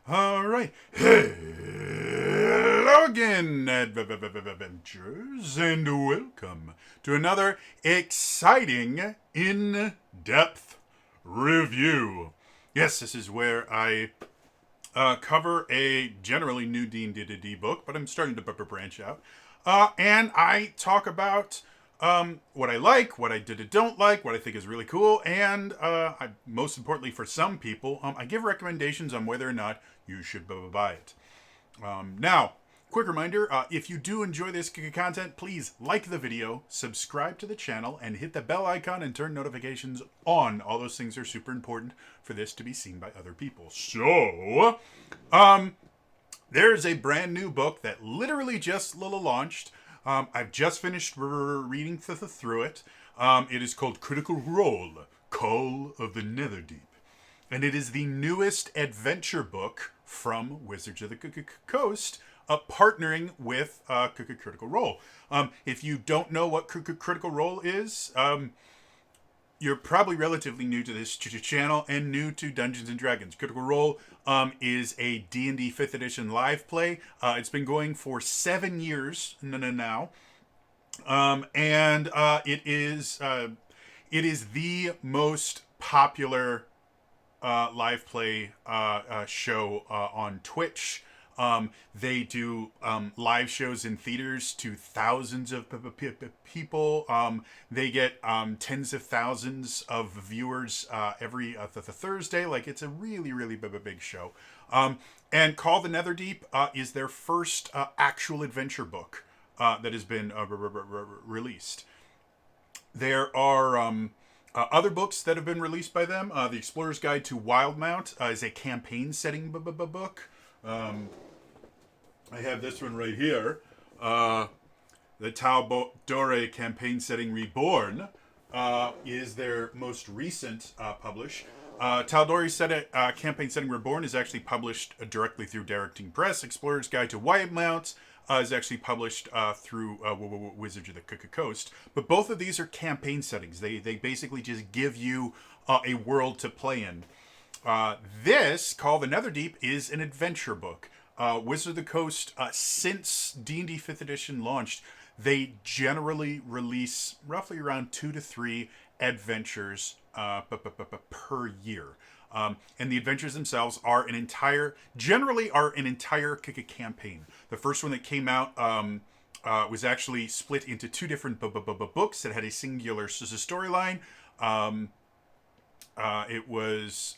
All right. Hello again, adventurers, and welcome to another exciting in-depth review. Yes, this is where I cover a generally new D&D book, but I'm starting to branch out. And I talk about what I like, what I don't like, what I think is really cool, and most importantly for some people, I give recommendations on whether or not you should buy it. Now, quick reminder, if you do enjoy this content, please like the video, subscribe to the channel, and hit the bell icon and turn notifications on. All those things are super important for this to be seen by other people. So, there's a brand new book that literally just launched. I've just finished reading through it. It is called Critical Role, Call of the Netherdeep. And it is the newest adventure book from Wizards of the Coast, partnering with Critical Role. If you don't know what Critical Role is, you're probably relatively new to this channel and new to Dungeons and Dragons. Critical Role is a D&D 5th edition live play. It's been going for 7 years now. And it is the most popular live play show on Twitch. They do live shows in theaters to thousands of people. They get tens of thousands of viewers every Thursday. Like, it's a really, really big show. And Call the Netherdeep is their first actual adventure book that has been released. There are other books that have been released by them. The Explorer's Guide to Wildmount is a campaign setting book. I have this one right here. The Tal'Dorei Campaign Setting Reborn is their most recent publish. Tal'Dorei Campaign Setting Reborn is actually published directly through Directing Press. Explorer's Guide to Wildmount is actually published through Wizards of the Coast. But both of these are campaign settings. They basically just give you a world to play in. This, Call the Netherdeep, is an adventure book. Wizards of the Coast, since D&D 5th edition launched, they generally release roughly around 2 to 3 adventures per year. And the adventures themselves are generally an entire campaign. The first one that came out was actually split into 2 different books that had a singular storyline. It was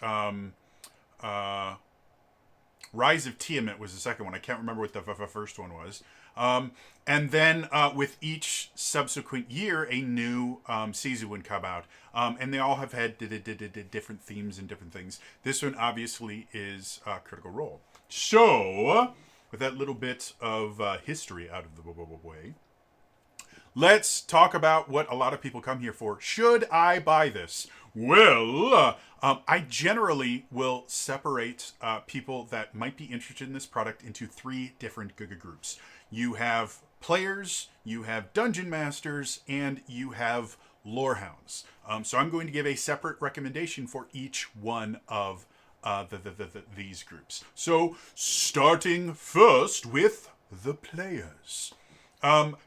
Rise of Tiamat was the second one. I can't remember what the first one was. And then with each subsequent year, a new season would come out. And they all have had different themes and different things. This one obviously is Critical Role. So, with that little bit of history out of the way, let's talk about what a lot of people come here for. Should I buy this? Well, I generally will separate people that might be interested in this product into 3 different groups. You have players, you have dungeon masters, and you have lore hounds. So I'm going to give a separate recommendation for each one of these groups. So starting first with the players.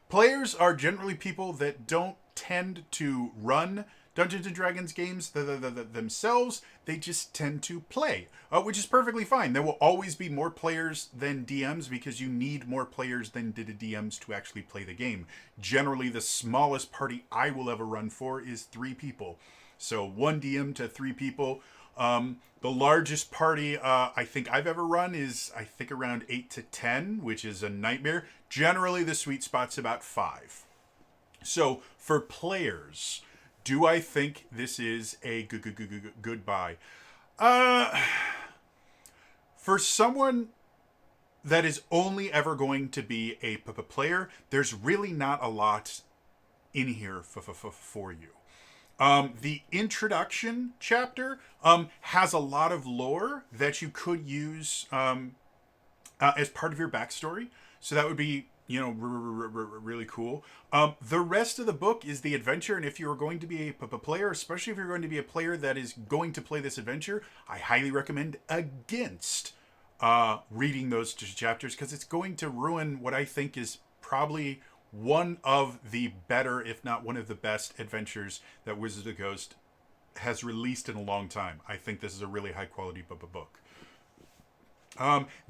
Players are generally people that don't tend to run Dungeons and Dragons games themselves. They just tend to play, which is perfectly fine. There will always be more players than DMs because you need more players than DMs to actually play the game. Generally, the smallest party I will ever run for is 3 people. So 1 DM to 3 people. The largest party I think I've ever run is, I think, around 8 to 10, which is a nightmare. Generally, the sweet spot's about 5. So for players, do I think this is a good buy? For someone that is only ever going to be a player, there's really not a lot in here for you. The introduction chapter has a lot of lore that you could use as part of your backstory. So that would be, really cool. The rest of the book is the adventure, and if you're going to be a player, especially if you're going to be a player that is going to play this adventure, I highly recommend against reading those chapters, because it's going to ruin what I think is probably one of the better, if not one of the best adventures that Wizards of the Coast has released in a long time. I think this is a really high quality book.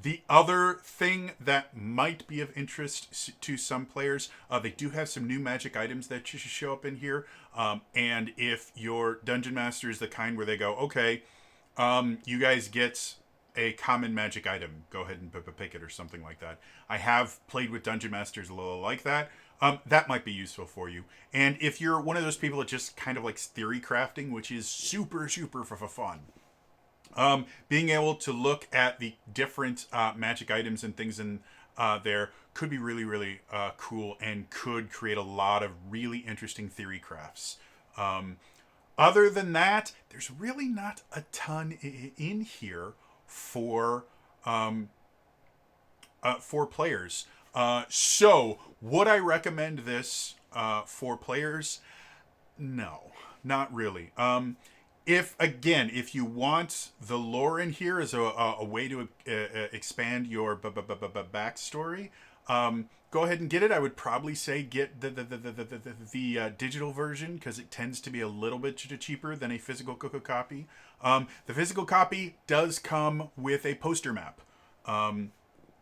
The other thing that might be of interest to some players, they do have some new magic items that you should show up in here. And if your dungeon master is the kind where they go, okay, you guys get a common magic item, go ahead and pick it or something like that. I have played with dungeon masters a little like that. That might be useful for you. And if you're one of those people that just kind of likes theory crafting, which is super fun, being able to look at the different magic items and things in there could be really cool, and could create a lot of really interesting theory crafts. Other than that, there's really not a ton in here for players. So would I recommend this for players? No, not really. If you want the lore in here as a way to expand your backstory, go ahead and get it. I would probably say get the digital version, because it tends to be a little bit cheaper than a physical copy. The physical copy does come with a poster map.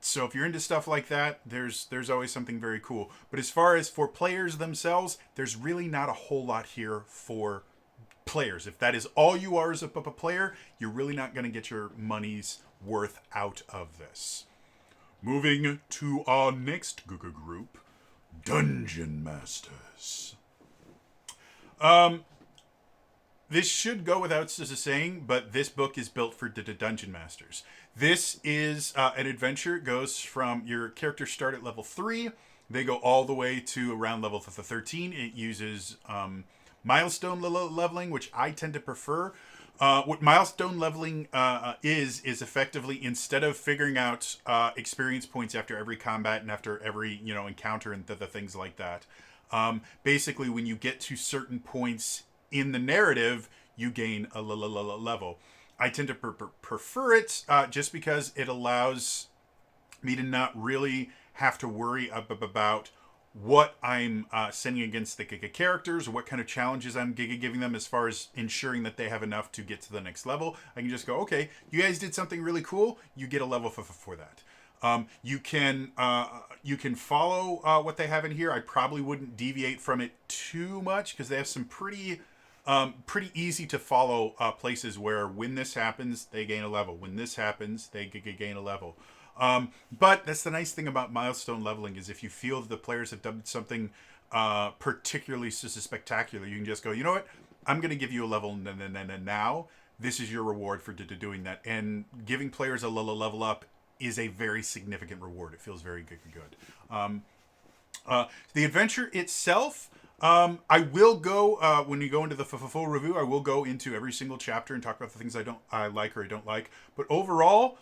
So if you're into stuff like that, there's always something very cool. But as far as for players themselves, there's really not a whole lot here for players. If that is all you are as a player, you're really not going to get your money's worth out of this. Moving to our next group, Dungeon Masters. This should go without saying, but this book is built for Dungeon Masters. This is an adventure. It goes from your characters start at level 3. They go all the way to around level 13. It uses milestone leveling, which I tend to prefer. What milestone leveling is effectively, instead of figuring out experience points after every combat and after every encounter and the things like that, basically when you get to certain points in the narrative, you gain a level. I tend to prefer it just because it allows me to not really have to worry about what I'm sending against the characters, or what kind of challenges I'm giving them as far as ensuring that they have enough to get to the next level. I can just go, okay, you guys did something really cool, you get a level for that. You can follow what they have in here. I probably wouldn't deviate from it too much, because they have some pretty easy to follow places where when this happens, they gain a level. When this happens, they gain a level. But that's the nice thing about milestone leveling, is if you feel that the players have done something particularly spectacular, you can just go, you know what? I'm going to give you a level now. This is your reward for doing that. And giving players a level up is a very significant reward. It feels very good. The adventure itself, I will go, when you go into the full review, I will go into every single chapter and talk about the things I like or I don't like. But overall,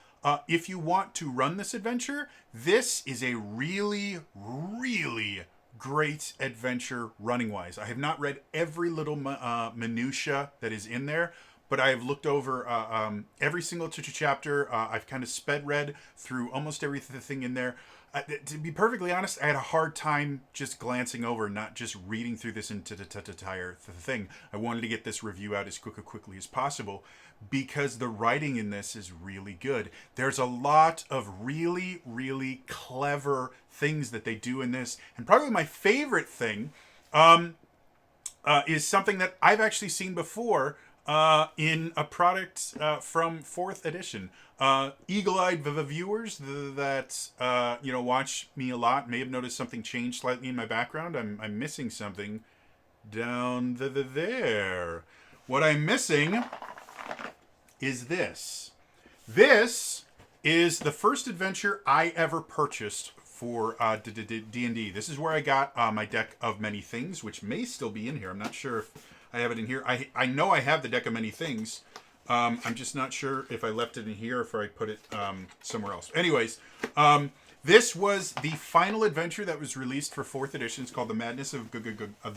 if you want to run this adventure, this is a really great adventure running-wise. I have not read every little minutia that is in there, but I have looked over every single chapter. I've kind of sped read through almost everything in there. To be perfectly honest, I had a hard time just glancing over, not just reading through this entire thing. I wanted to get this review out as quickly as possible, because the writing in this is really good. There's a lot of really clever things that they do in this, and probably my favorite thing is something that I've actually seen before in a product from 4th edition. Eagle-eyed viewers that watch me a lot may have noticed something changed slightly in my background. I'm missing something down there. What I'm missing is this. This is the first adventure I ever purchased for D&D. This is where I got my deck of many things, which may still be in here. I'm not sure if I have it in here. I know I have the deck of many things. I'm just not sure if I left it in here or if I put it somewhere else. Anyways, this was the final adventure that was released for 4th edition. It's called The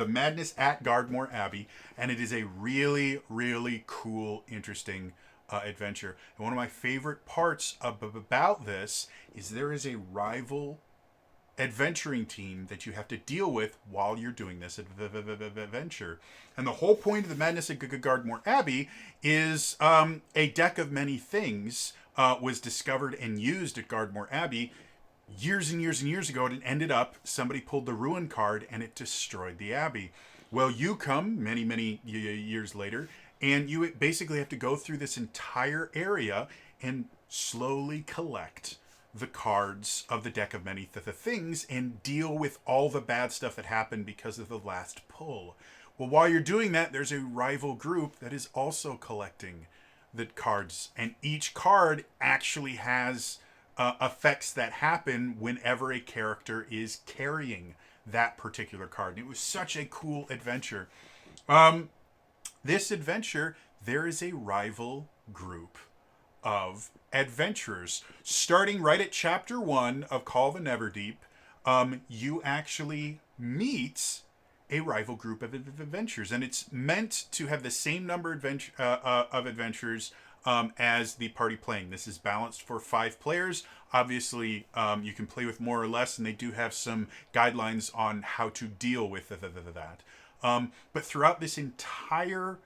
Madness at Gardmore Abbey, and it is a really cool, interesting adventure. And one of my favorite parts about this is there is a rival adventuring team that you have to deal with while you're doing this adventure. And the whole point of the Madness at Gardmore Abbey is a deck of many things was discovered and used at Gardmore Abbey years and years and years ago. And it ended up, somebody pulled the ruin card and it destroyed the Abbey. Well, you come many, many years later, and you basically have to go through this entire area and slowly collect the cards of the deck of many things and deal with all the bad stuff that happened because of the last pull. Well, while you're doing that, there's a rival group that is also collecting the cards, and each card actually has effects that happen whenever a character is carrying that particular card. And it was such a cool adventure. This adventure, there is a rival group of adventurers. Starting right at chapter 1 of Call of the Netherdeep, you actually meet a rival group of adventurers, and it's meant to have the same number of adventurers as the party playing. This is balanced for 5 players. Obviously, you can play with more or less, and they do have some guidelines on how to deal with that. But throughout this entire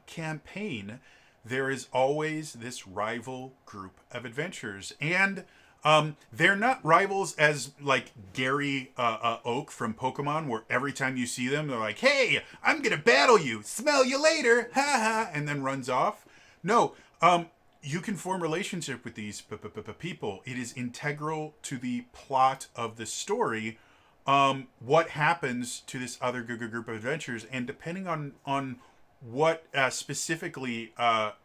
campaign, there is always this rival group of adventurers. And they're not rivals as like Gary Oak from Pokemon, where every time you see them, they're like, hey, I'm going to battle you. Smell you later. Ha ha. And then runs off. No, you can form relationship with these people. It is integral to the plot of the story. What happens to this other group of adventurers, and depending on what specifically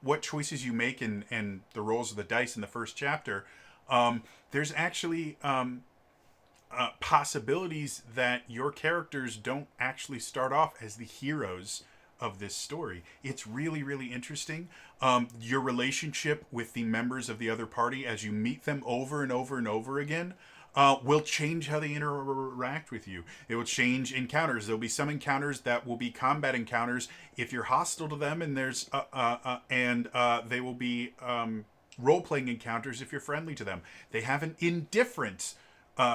what choices you make and the rolls of the dice in the first chapter, there's actually possibilities that your characters don't actually start off as the heroes of this story. It's really, really interesting. Your relationship with the members of the other party as you meet them over and over and over again will change how they interact with you. It will change encounters. There'll be some encounters that will be combat encounters if you're hostile to them, and there's they will be role-playing encounters if you're friendly to them. They have an indifferent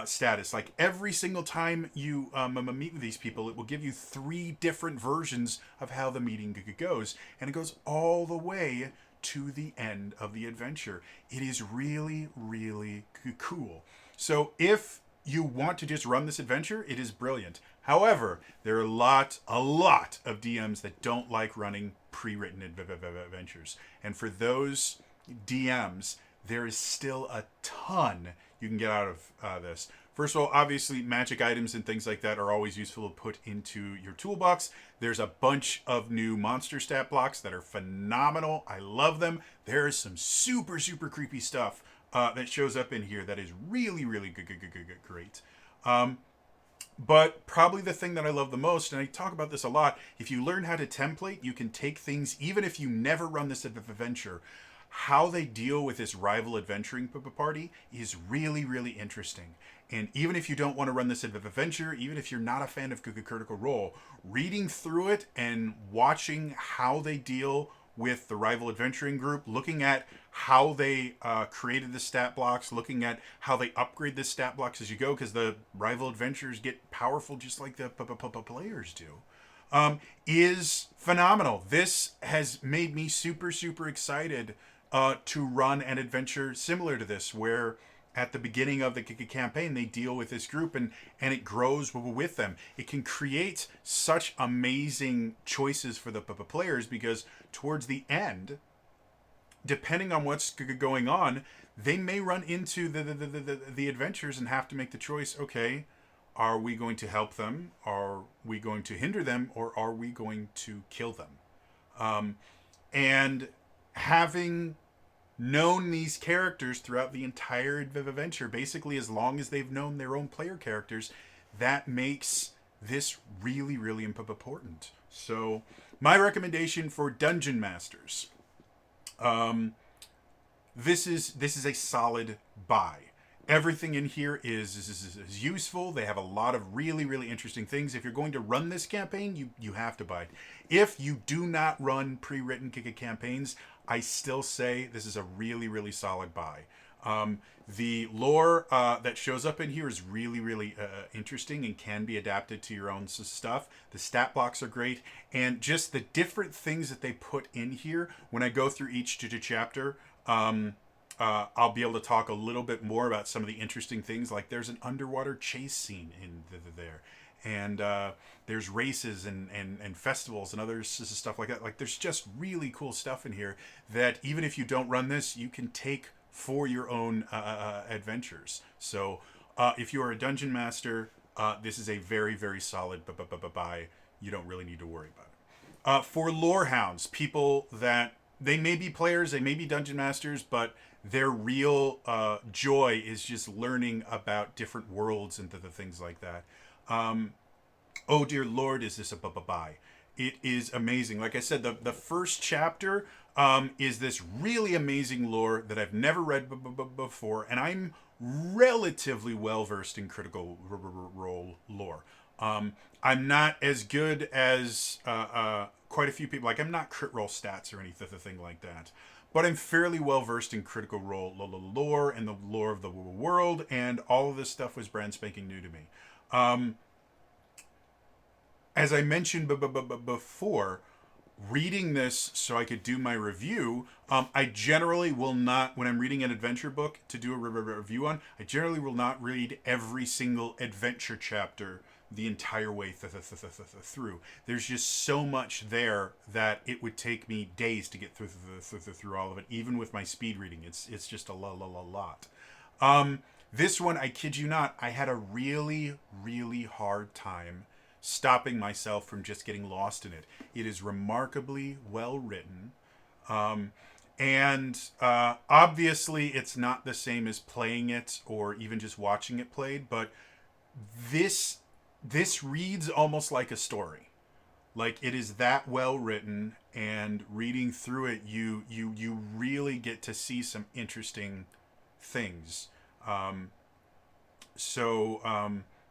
status. Like every single time you meet with these people, it will give you 3 different versions of how the meeting goes, and it goes all the way to the end of the adventure. It is really, really cool. So if you want to just run this adventure, it is brilliant. However, there are a lot of DMs that don't like running pre-written adventures. And for those DMs, there is still a ton you can get out of this. First of all, obviously, magic items and things like that are always useful to put into your toolbox. There's a bunch of new monster stat blocks that are phenomenal. I love them. There is some super, super creepy stuff that shows up in here that is really, really great. But probably the thing that I love the most, and I talk about this a lot, if you learn how to template, you can take things, even if you never run this adventure, how they deal with this rival adventuring party is really, really interesting. And even if you don't want to run this adventure, even if you're not a fan of Critical Role, reading through it and watching how they deal with the rival adventuring group, looking at how they created the stat blocks, looking at how they upgrade the stat blocks as you go, because the rival adventurers get powerful just like the players do, is phenomenal. This has made me super, super excited to run an adventure similar to this, where at the beginning of the campaign, they deal with this group and it grows with them. It can create such amazing choices for the players, because towards the end, depending on what's going on, they may run into the adventures and have to make the choice, okay, are we going to help them? Are we going to hinder them? Or are we going to kill them? And having known these characters throughout the entire adventure, basically as long as they've known their own player characters, that makes this really, really important. So my recommendation for Dungeon Masters, this is a solid buy. Everything in here is useful. They have a lot of really, really interesting things. If you're going to run this campaign, you have to buy it. If you do not run pre-written campaigns, I still say this is a really, really solid buy. The lore that shows up in here is really, really interesting and can be adapted to your own stuff. The stat blocks are great, and just the different things that they put in here. When I go through each chapter, I'll be able to talk a little bit more about some of the interesting things. Like there's an underwater chase scene in there, and there's races and festivals and other stuff like that. Like there's just really cool stuff in here that even if you don't run this, you can take for your own adventures. So if you are a dungeon master, this is a very, very solid buy. You don't really need to worry about it. For lore hounds, people that they may be players, they may be dungeon masters, but their real joy is just learning about different worlds and the things like that. Oh dear Lord, is this a buy? It is amazing. Like I said, the first chapter is this really amazing lore that I've never read before, and I'm relatively well versed in Critical Role lore. I'm not as good as quite a few people. Like I'm not crit roll stats or anything like that, but I'm fairly well versed in Critical Role lore and the lore of the world, and all of this stuff was brand spanking new to me. As I mentioned before, reading this so I could do my review, I generally will not, when I'm reading an adventure book to do a review on, I generally will not read every single adventure chapter the entire way through. There's just so much there that it would take me days to get through all of it, even with my speed reading. It's just a lot. This one, I kid you not, I had a really, really hard time stopping myself from just getting lost in it. It is remarkably well written. And obviously it's not the same as playing it or even just watching it played, but this reads almost like a story. Like it is that well written, and reading through it, you really get to see some interesting things.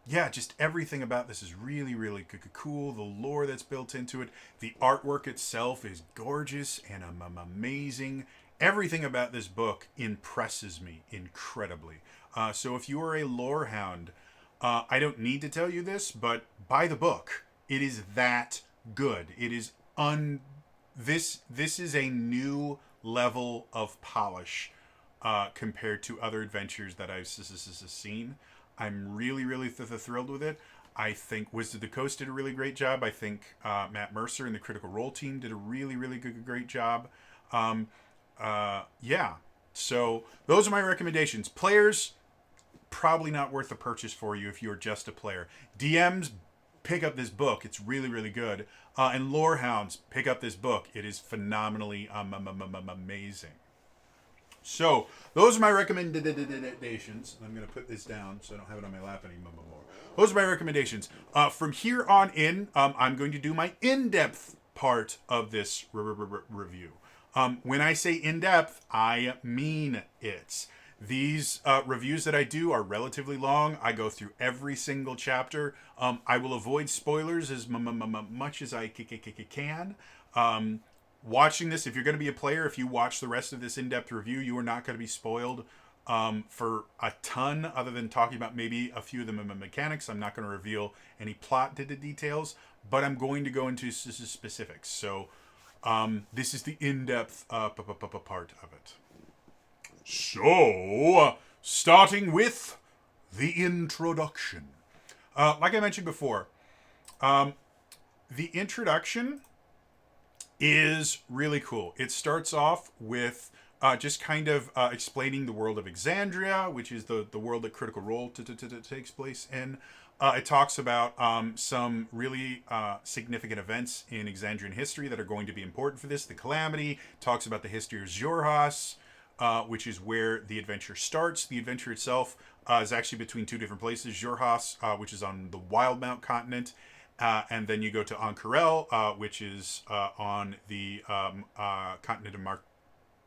Yeah, just everything about this is really, really cool. The lore that's built into it, the artwork itself is gorgeous and amazing. Everything about this book impresses me incredibly. So if you are a lore hound, I don't need to tell you this, but buy the book. It is that good. It is This is a new level of polish compared to other adventures that I've seen. I'm really, really thrilled with it. I think Wizard of the Coast did a really great job. I think Matt Mercer and the Critical Role team did a really, really great job. Yeah. So those are my recommendations. Players, probably not worth the purchase for you if you're just a player. DMs, pick up this book. It's really, really good. And lore hounds, pick up this book. It is phenomenally amazing. So, those are my recommendations. I'm going to put this down so I don't have it on my lap anymore. Those are my recommendations. From here on in, I'm going to do my in-depth part of this review. When I say in-depth, I mean it. These reviews that I do are relatively long. I go through every single chapter. I will avoid spoilers as much as I can. Watching this, if you're going to be a player, if you watch the rest of this in-depth review, you are not going to be spoiled for a ton, other than talking about maybe a few of the mechanics. I'm not going to reveal any plot details, but I'm going to go into specifics. So this is the in-depth part of it. So, starting with the introduction. Like I mentioned before, the introduction is really cool. It starts off with just kind of explaining the world of Exandria, which is the world that Critical Role takes place in. It talks about some really significant events in Exandrian history that are going to be important for this. The Calamity talks about the history of Xhorhas, which is where the adventure starts. The adventure itself is actually between two different places. Xhorhas, which is on the Wildmount continent, and then you go to Ank'Harel, which is on the continent of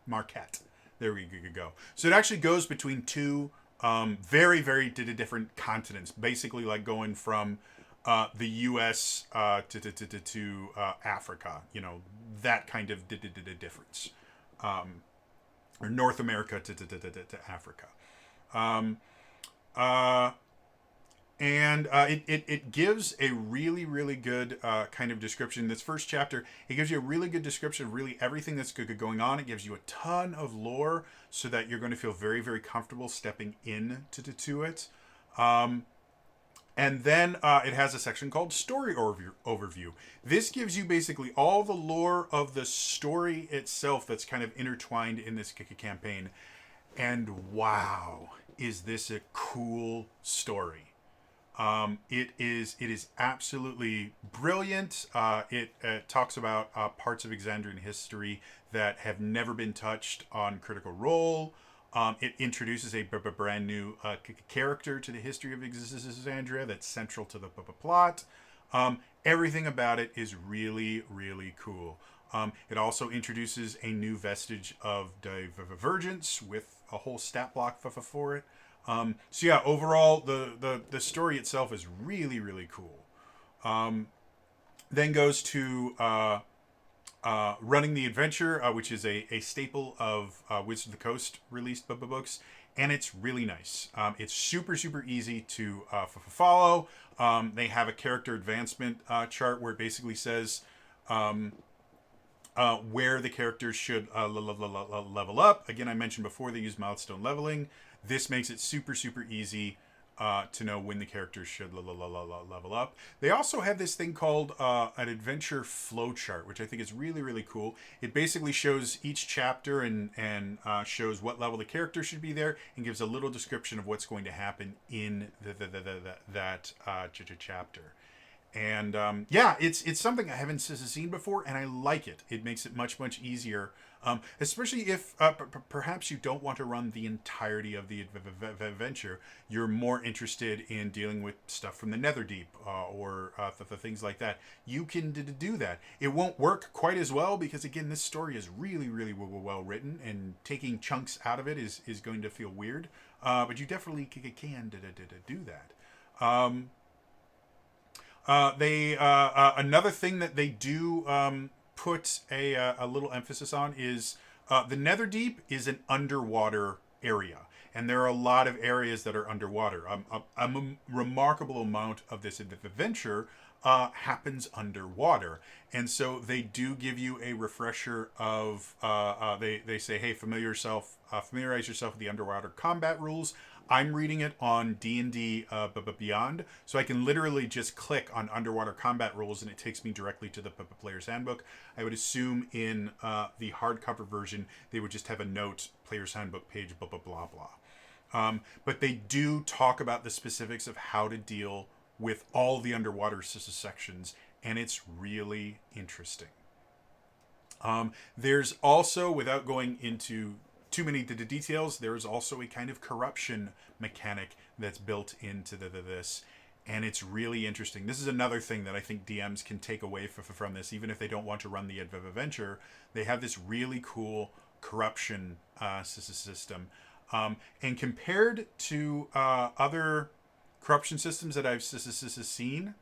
Marquette. There we go. So it actually goes between two very, very different continents. Basically, like going from the U.S. to Africa. You know, that kind of difference. or North America to Africa. Um, uh, and it gives a really, really good kind of description. This first chapter, it gives you a really good description of really everything that's going on. It gives you a ton of lore so that you're going to feel very, very comfortable stepping into it. And then it has a section called Story Overview. This gives you basically all the lore of the story itself that's kind of intertwined in this campaign. And wow, is this a cool story? It is absolutely brilliant. It talks about parts of Exandrian history that have never been touched on Critical Role. It introduces a brand new character to the history of Exandria that's central to the plot. Everything about it is really, really cool. It also introduces a new vestige of divergence with a whole stat block for it. So yeah, overall, the story itself is really, really cool. Then goes to Running the Adventure, which is a staple of Wizards of the Coast released books, and it's really nice. It's super, super easy to follow. They have a character advancement chart where it basically says where the characters should level up. Again, I mentioned before they use milestone leveling. This makes it super, super easy to know when the characters should level up. They also have this thing called an adventure flowchart, which I think is really, really cool. It basically shows each chapter and shows what level the character should be there and gives a little description of what's going to happen in that chapter. And yeah, it's something I haven't seen before, and I like it. It makes it much, much easier, especially if perhaps you don't want to run the entirety of the adventure. You're more interested in dealing with stuff from the Netherdeep or the things like that. You can do that. It won't work quite as well because, again, this story is really, really well written, and taking chunks out of it is going to feel weird. But you definitely can do that. They another thing that they do put a little emphasis on is the Netherdeep is an underwater area, and there are a lot of areas that are underwater. A remarkable amount of this adventure happens underwater, and so they do give you a refresher of. They say, hey, familiarize yourself with the underwater combat rules. I'm reading it on D&D Beyond, so I can literally just click on underwater combat rules and it takes me directly to the player's handbook. I would assume in the hardcover version they would just have a note, player's handbook page, blah, blah, blah, blah. But they do talk about the specifics of how to deal with all the underwater sections, and it's really interesting. There's also, without going into too many details, there is also a kind of corruption mechanic that's built into this, and it's really interesting. This is another thing that I think DMs can take away from this, even if they don't want to run the adventure. They have this really cool corruption system, and compared to other corruption systems that I've seen,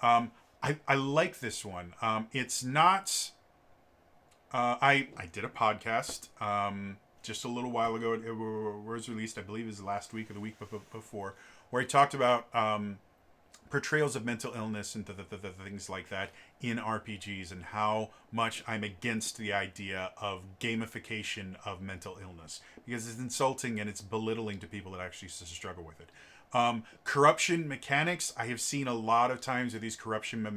I like this one. It's not. I did a podcast just a little while ago. It was released, I believe, it was last week or the week before, where I talked about portrayals of mental illness and the things like that in RPGs, and how much I'm against the idea of gamification of mental illness, because it's insulting and it's belittling to people that actually struggle with it. Corruption mechanics, I have seen a lot of times where these corruption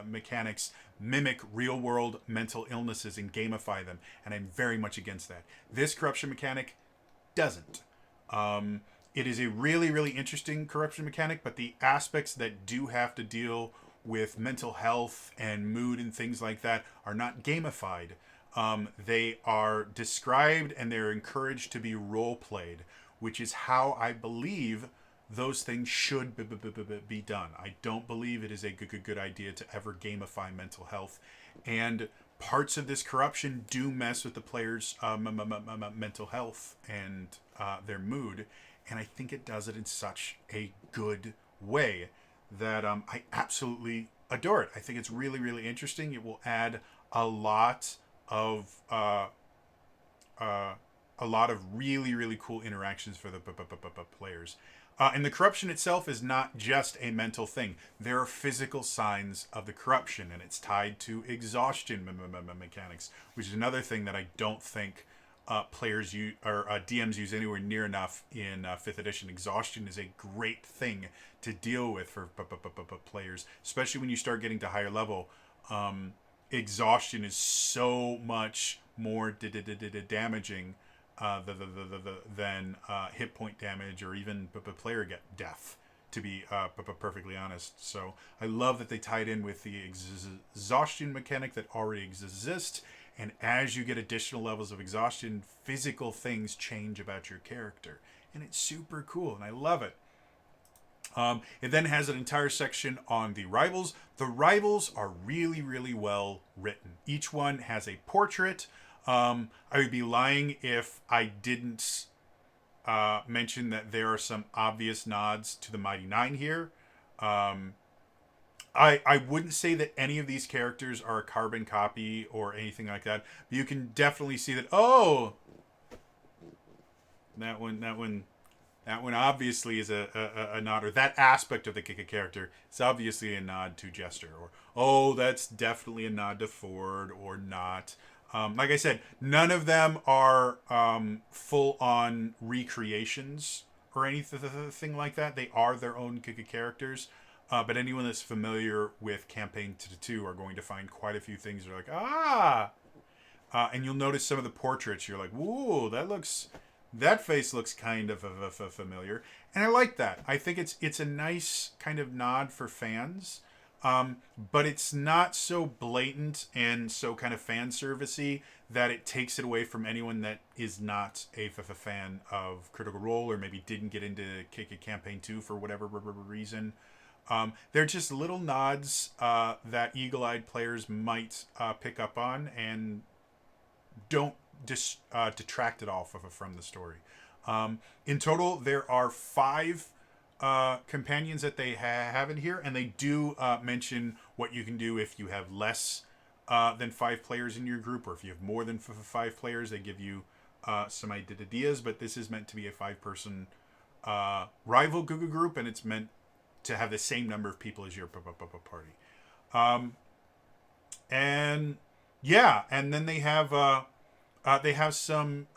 mechanics mimic real world mental illnesses and gamify them, and I'm very much against that. This corruption mechanic doesn't. It is a really, really interesting corruption mechanic, but the aspects that do have to deal with mental health and mood and things like that are not gamified. They are described and they're encouraged to be role played, which is how I believe those things should be done. I don't believe it is a good idea to ever gamify mental health, and parts of this corruption do mess with the players' mental health and their mood, and I think it does it in such a good way that I absolutely adore it. I think it's really, really interesting. It will add a lot of a lot of really really cool interactions for the players. And the corruption itself is not just a mental thing. There are physical signs of the corruption, and it's tied to exhaustion mechanics, which is another thing that I don't think players use or DMs use anywhere near enough in 5th edition. Exhaustion is a great thing to deal with for players, especially when you start getting to higher level. Exhaustion is so much more damaging than hit point damage or even player get death, to be perfectly honest. So I love that they tied in with the exhaustion mechanic that already exists, and as you get additional levels of exhaustion, physical things change about your character, and it's super cool, and I love it. It then has an entire section on the rivals. The rivals are really, really well written. Each one has a portrait. I would be lying if I didn't mention that there are some obvious nods to the Mighty Nine here. I wouldn't say that any of these characters are a carbon copy or anything like that, but you can definitely see that. Oh, that one obviously is a nod, or that aspect of the character is obviously a nod to Jester, or oh, that's definitely a nod to Ford, or not. Like I said, none of them are full-on recreations or anything like that. They are their own characters. But anyone that's familiar with Campaign 2 are going to find quite a few things that are like, ah! And you'll notice some of the portraits. You're like, whoa, that face looks kind of familiar. And I like that. I think it's a nice kind of nod for fans. But it's not so blatant and so kind of fan servicey that it takes it away from anyone that is not a fan of Critical Role, or maybe didn't get into Campaign 2 for whatever reason. They're just little nods that eagle-eyed players might pick up on, and don't detract at all from the story. In total, there are 5 companions that they have in here, and they do mention what you can do if you have less than 5 players in your group, or if you have more than 5 players. They give you some ideas, but this is meant to be a 5-person rival group, and it's meant to have the same number of people as your party. And yeah, and then they have some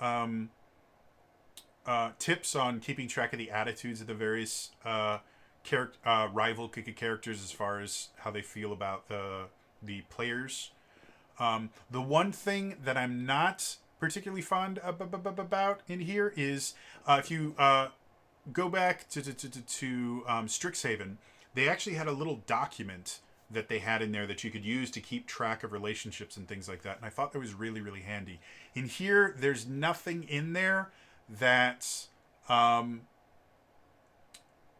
tips on keeping track of the attitudes of the various rival characters, as far as how they feel about the players. The one thing that I'm not particularly fond about in here is if you go back to Strixhaven, they actually had a little document that they had in there that you could use to keep track of relationships and things like that. And I thought that was really, really handy. In here, there's nothing in there that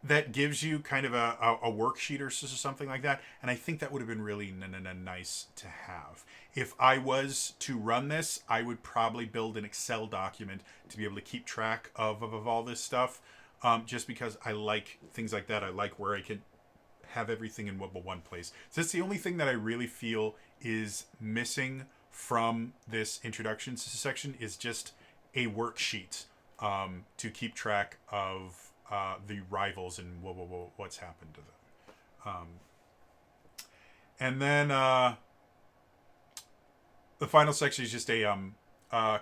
that gives you kind of a worksheet or something like that. And I think that would have been really nice to have. If I was to run this, I would probably build an Excel document to be able to keep track of all this stuff. Just because I like things like that. I like where I can have everything in one place. So that's the only thing that I really feel is missing from this introduction section, is just a worksheet to keep track of the rivals and what's happened to them. And then the final section is just a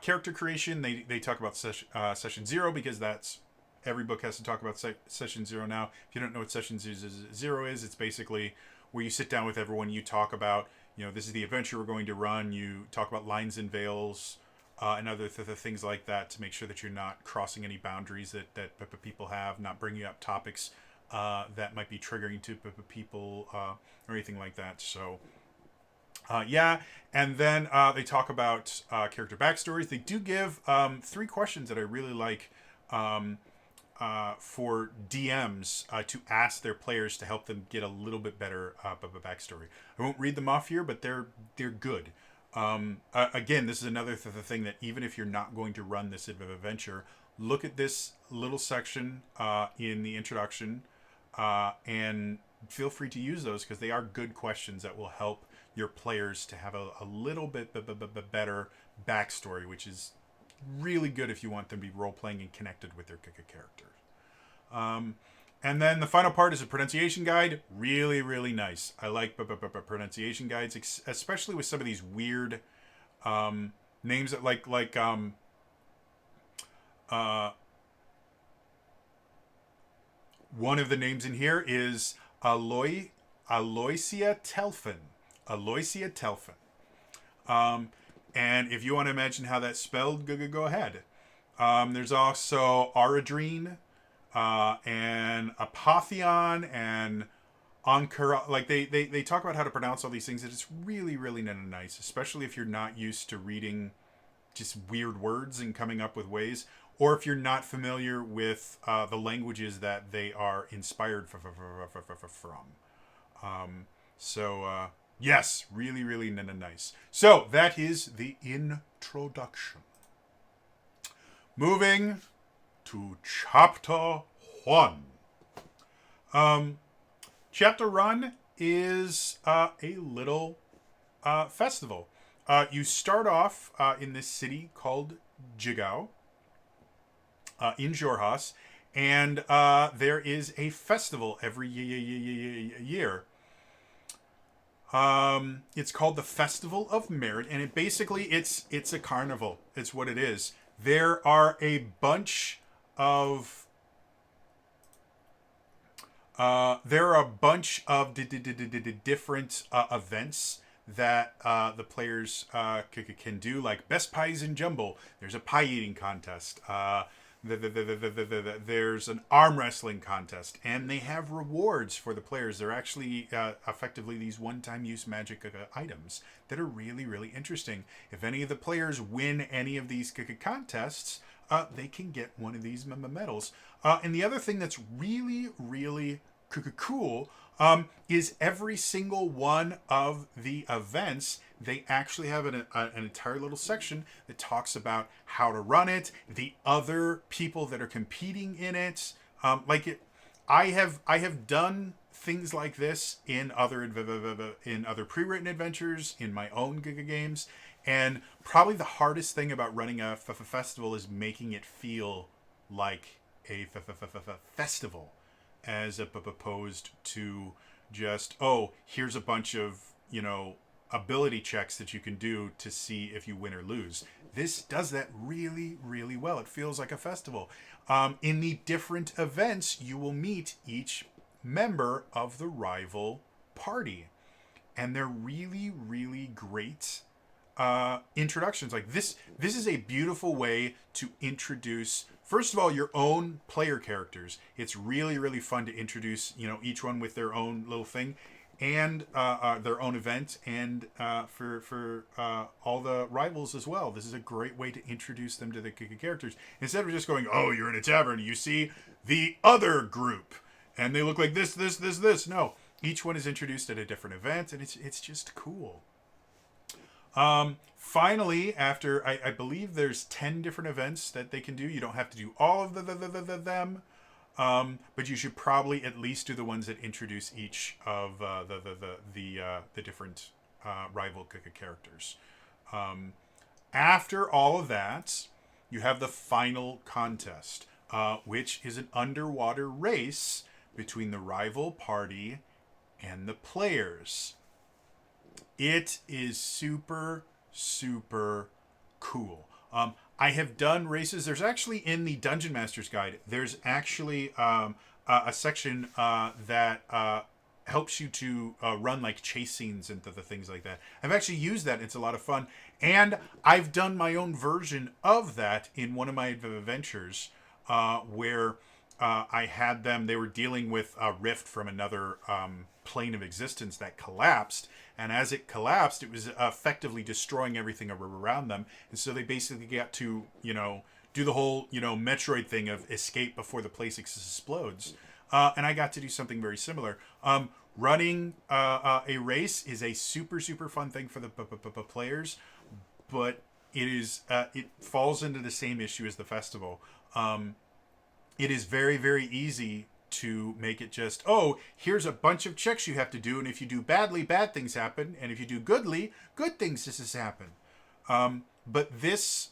character creation. They talk about session 0, because that's every book has to talk about session 0 now. If you don't know what session 0 is, it's basically where you sit down with everyone, you talk about, this is the adventure we're going to run. You talk about lines and veils and other things like that, to make sure that you're not crossing any boundaries that people have, not bringing up topics that might be triggering to people or anything like that. So yeah, and then they talk about character backstories. They do give 3 questions that I really like for DMs to ask their players to help them get a little bit better backstory. I won't read them off here, but they're good. Again, this is another thing that even if you're not going to run this adventure, look at this little section in the introduction and feel free to use those, because they are good questions that will help your players to have a little bit better backstory, which is really good if you want them to be role-playing and connected with their characters. And then the final part is a pronunciation guide. Really, really nice. I like pronunciation guides, especially with some of these weird names that one of the names in here is Aloysia Telfin. Aloysia Telfin. And if you want to imagine how that's spelled, go ahead. There's also Aradrine, and Apotheon, and Ankara. Like they talk about how to pronounce all these things, and it's really, really nice, especially if you're not used to reading just weird words and coming up with ways, or if you're not familiar with the languages that they are inspired from. Yes, really, really nice. So that is the introduction. Moving to chapter 1. Chapter 1 is a little festival. You start off in this city called Jigao in Jorhas, and there is a festival every year. It's called the Festival of Merit, and it's a carnival. It's what it is. There are a bunch of different events that the players can do, like best pies in Jumble. There's a pie eating contest. There's an arm wrestling contest, and they have rewards for the players. They're actually effectively these one-time use magic items that are really, really interesting. If any of the players win any of these contests, they can get one of these medals. And the other thing that's really, really cool is every single one of the events, they actually have an entire little section that talks about how to run it, the other people that are competing in it. I have done things like this in other pre-written adventures, in my own games, and probably the hardest thing about running a festival is making it feel like a festival, as opposed to just, oh, here's a bunch of, ability checks that you can do to see if you win or lose. This does that really, really well. It feels like a festival. In the different events, you will meet each member of the rival party, and they're really, really great introductions. Like this is a beautiful way to introduce, first of all, your own player characters. It's really, really fun to introduce, each one with their own little thing, and their own event, and for all the rivals as well. This is a great way to introduce them to the characters, instead of just going, oh, you're in a tavern, you see the other group and they look like this. No, each one is introduced at a different event, and it's just cool. Finally, after I believe there's 10 different events that they can do. You don't have to do all of them, but you should probably at least do the ones that introduce each of the different rival characters. After all of that, you have the final contest, which is an underwater race between the rival party and the players. It is super, super cool. I have done races. There's actually, in the Dungeon Master's Guide, there's actually a section that helps you to run like chase scenes and the things like that. I've actually used that. It's a lot of fun. And I've done my own version of that in one of my adventures where I had them, they were dealing with a rift from another plane of existence that collapsed. And as it collapsed, it was effectively destroying everything around them. And so they basically got to, do the whole, Metroid thing of escape before the place explodes. And I got to do something very similar. Running a race is a super, super fun thing for the players, but it falls into the same issue as the festival. It is very, very easy to make it just, oh, here's a bunch of checks you have to do, and if you do badly, bad things happen, and if you do goodly, good things just happen. But this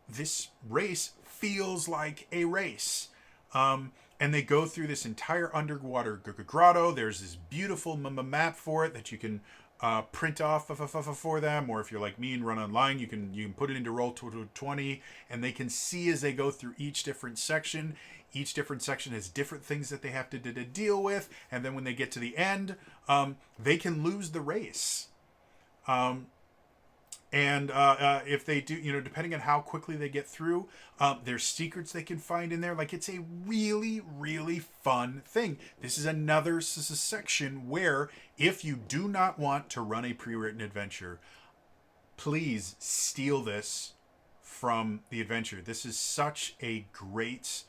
this race feels like a race. And they go through this entire underwater grotto. There's this beautiful map for it that you can print off for them, or if you're like me and run online, you can put it into Roll20, and they can see as they go through each different section. Each different section has different things that they have to deal with, and then when they get to the end, they can lose the race. And if they do, depending on how quickly they get through, there's secrets they can find in there. Like, it's a really, really fun thing. This is another section where, if you do not want to run a pre-written adventure, please steal this from the adventure. This is such a great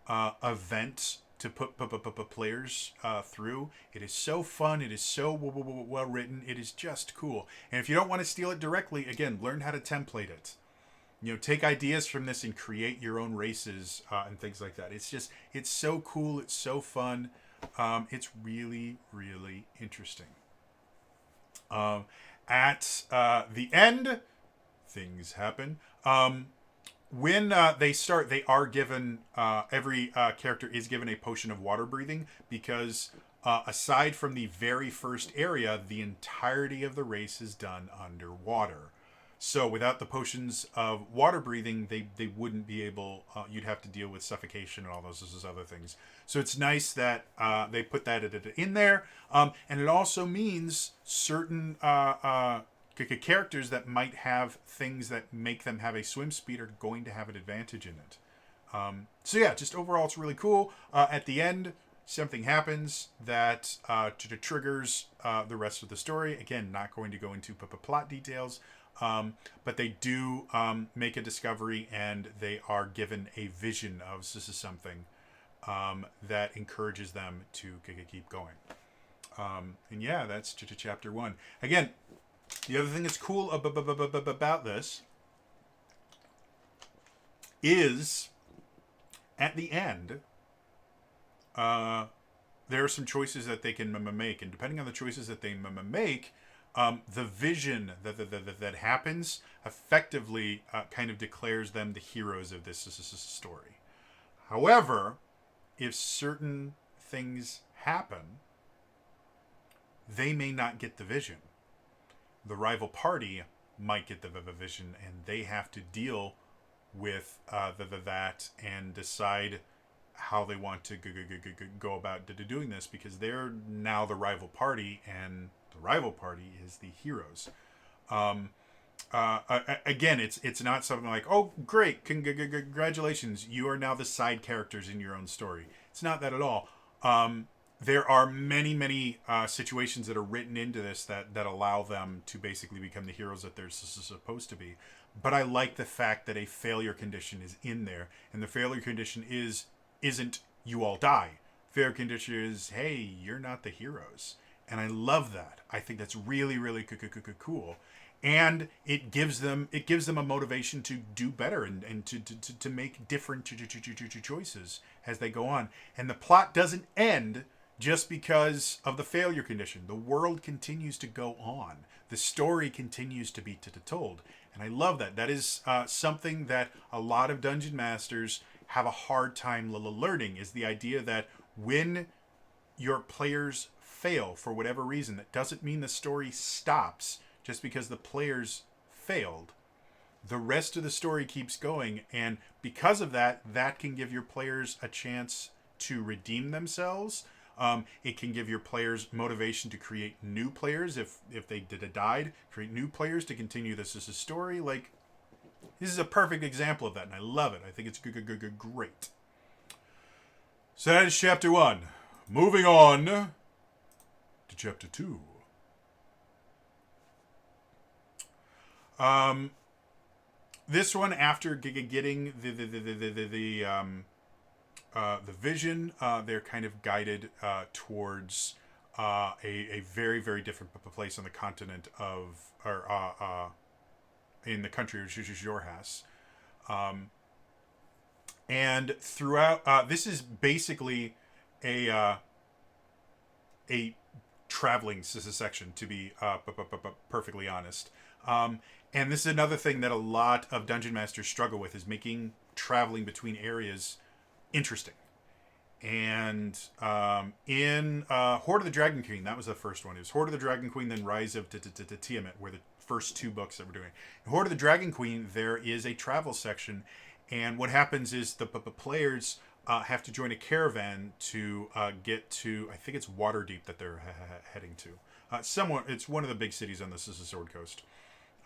event to put players through. It is so fun. It is so well written. It is just cool. And if you don't want to steal it directly, again, learn how to template it. Take ideas from this and create your own races and things like that. It's so cool. It's so fun. It's really, really interesting. At the end, things happen. When they start, they are given, every character is given a potion of water breathing, because aside from the very first area, the entirety of the race is done underwater. So without the potions of water breathing, they wouldn't be able, you'd have to deal with suffocation and all those other things. So it's nice that they put that in there. And it also means certain characters that might have things that make them have a swim speed are going to have an advantage in it. So yeah, just overall, it's really cool. At the end, something happens that triggers the rest of the story. Again, not going to go into plot details, but they do make a discovery, and they are given a vision of something that encourages them to keep going. And yeah, that's chapter 1. Again, the other thing that's cool about this is, at the end, there are some choices that they can make, and depending on the choices that they make, the vision that happens effectively kind of declares them the heroes of this story. However, if certain things happen, they may not get the vision. The rival party might get the vision, and they have to deal with that and decide how they want to go about doing this, because they're now the rival party, and the rival party is the heroes. Again, it's not something like, oh, great, congratulations, you are now the side characters in your own story. It's not that at all. There are many situations that are written into this that allow them to basically become the heroes that they're supposed to be. But I like the fact that a failure condition is in there, and the failure condition isn't you all die. Failure condition is, hey, you're not the heroes. And I love that. I think that's really, really cool. And it gives them a motivation to do better and to make different choices as they go on. And the plot doesn't end just because of the failure condition. The world continues to go on. The story continues to be told. And I love that. That is something that a lot of dungeon masters have a hard time learning, is the idea that when your players fail for whatever reason, that doesn't mean the story stops just because the players failed. The rest of the story keeps going, and because of that, that can give your players a chance to redeem themselves. It can give your players motivation to create new players if they died, create new players to continue this as a story. Like, this is a perfect example of that, and I love it. I think it's great. So that is chapter 1. Moving on to chapter 2. This one, after getting the vision, they're kind of guided towards a very, very different place on the continent of, or in the country of Jorhas. And throughout, this is basically a traveling section, to be perfectly honest. And this is another thing that a lot of dungeon masters struggle with, is making traveling between areas interesting. And in Horde of the Dragon Queen, that was the first one. It was Horde of the Dragon Queen, then Rise of Tiamat, were the first two books that we're doing. In Horde of the Dragon Queen, there is a travel section, and what happens is the players have to join a caravan to get to, I think it's Waterdeep that they're heading to. Somewhere, it's one of the big cities on the Sword Coast.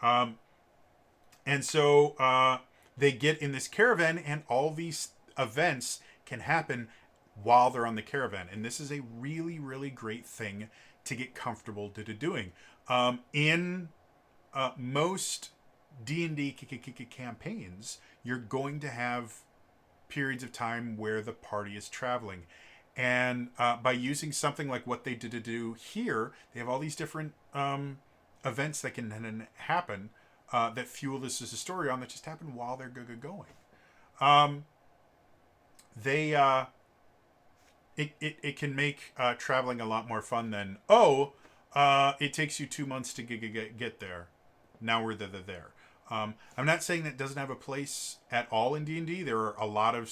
And so they get in this caravan, and all these events can happen while they're on the caravan. And this is a really, really great thing to get comfortable doing. In most D&D campaigns, you're going to have periods of time where the party is traveling. And by using something like what they did to do here, they have all these different events that can happen that fuel this story on, that just happen while they're going. It can make traveling a lot more fun than, it takes you 2 months to get there. Now we're there. I'm not saying that it doesn't have a place at all in D&D. There are a lot of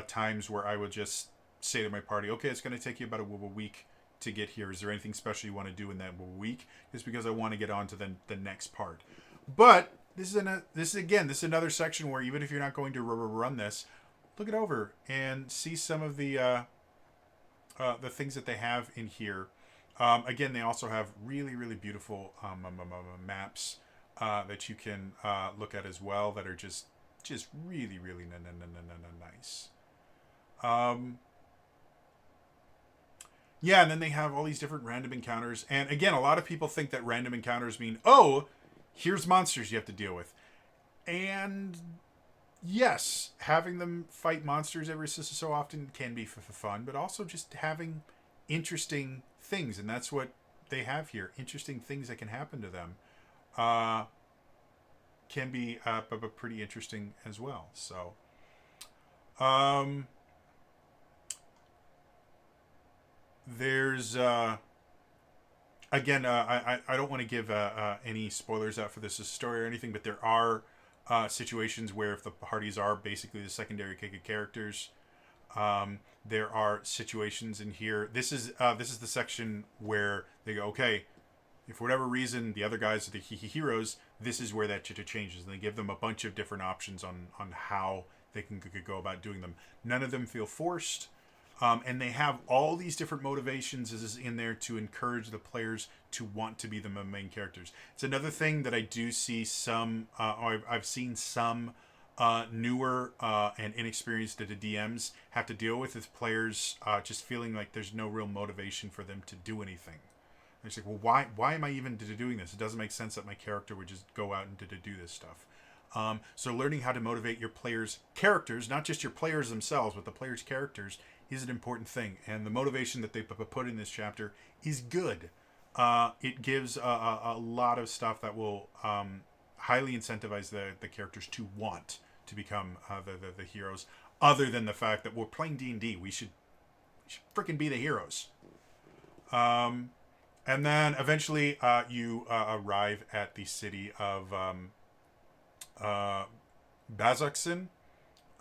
times where I would just say to my party, okay, it's going to take you about a week to get here. Is there anything special you want to do in that week? Just because I want to get on to the next part. But this is another section where, even if you're not going to run this, look it over and see some of the things that they have in here. Again, they also have really, really beautiful maps that you can look at as well, that are just really, really nice. Yeah, and then they have all these different random encounters. And again, a lot of people think that random encounters mean, here's monsters you have to deal with. And yes, having them fight monsters every so often can be fun, but also just having interesting things. And that's what they have here. Interesting things that can happen to them can be pretty interesting as well. So, there's again, I don't want to give any spoilers out for this story or anything, but there are situations where, if the parties are basically the secondary characters, there are situations in here. This is the section where they go, okay, if for whatever reason the other guys are the heroes, this is where that changes, and they give them a bunch of different options on how they can go about doing them. None of them feel forced. And they have all these different motivations is in there to encourage the players to want to be the main characters. It's another thing that I do see some, I've seen some newer and inexperienced DMs have to deal with players just feeling like there's no real motivation for them to do anything. They're like, well, why am I even doing this? It doesn't make sense that my character would just go out and do this stuff. So learning how to motivate your players' characters, not just your players themselves, but the players' characters, is an important thing. And the motivation that they put in this chapter is good. It gives a lot of stuff that will highly incentivize the characters to want to become the heroes, other than the fact that we're playing D&D. We should freaking be the heroes. And then eventually you arrive at the city of Bazaksin.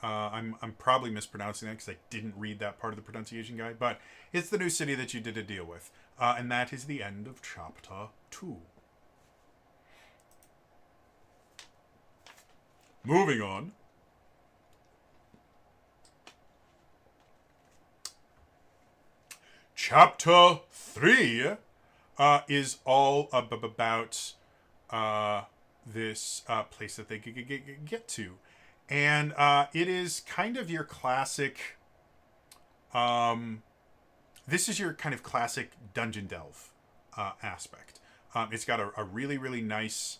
I'm probably mispronouncing that because I didn't read that part of the pronunciation guide, but it's the new city that you did to deal with. And that is the end of Chapter 2. Moving on. Chapter 3 is all about this place that they get to. And it is kind of your classic... this is your kind of classic dungeon delve aspect. It's got a really, really nice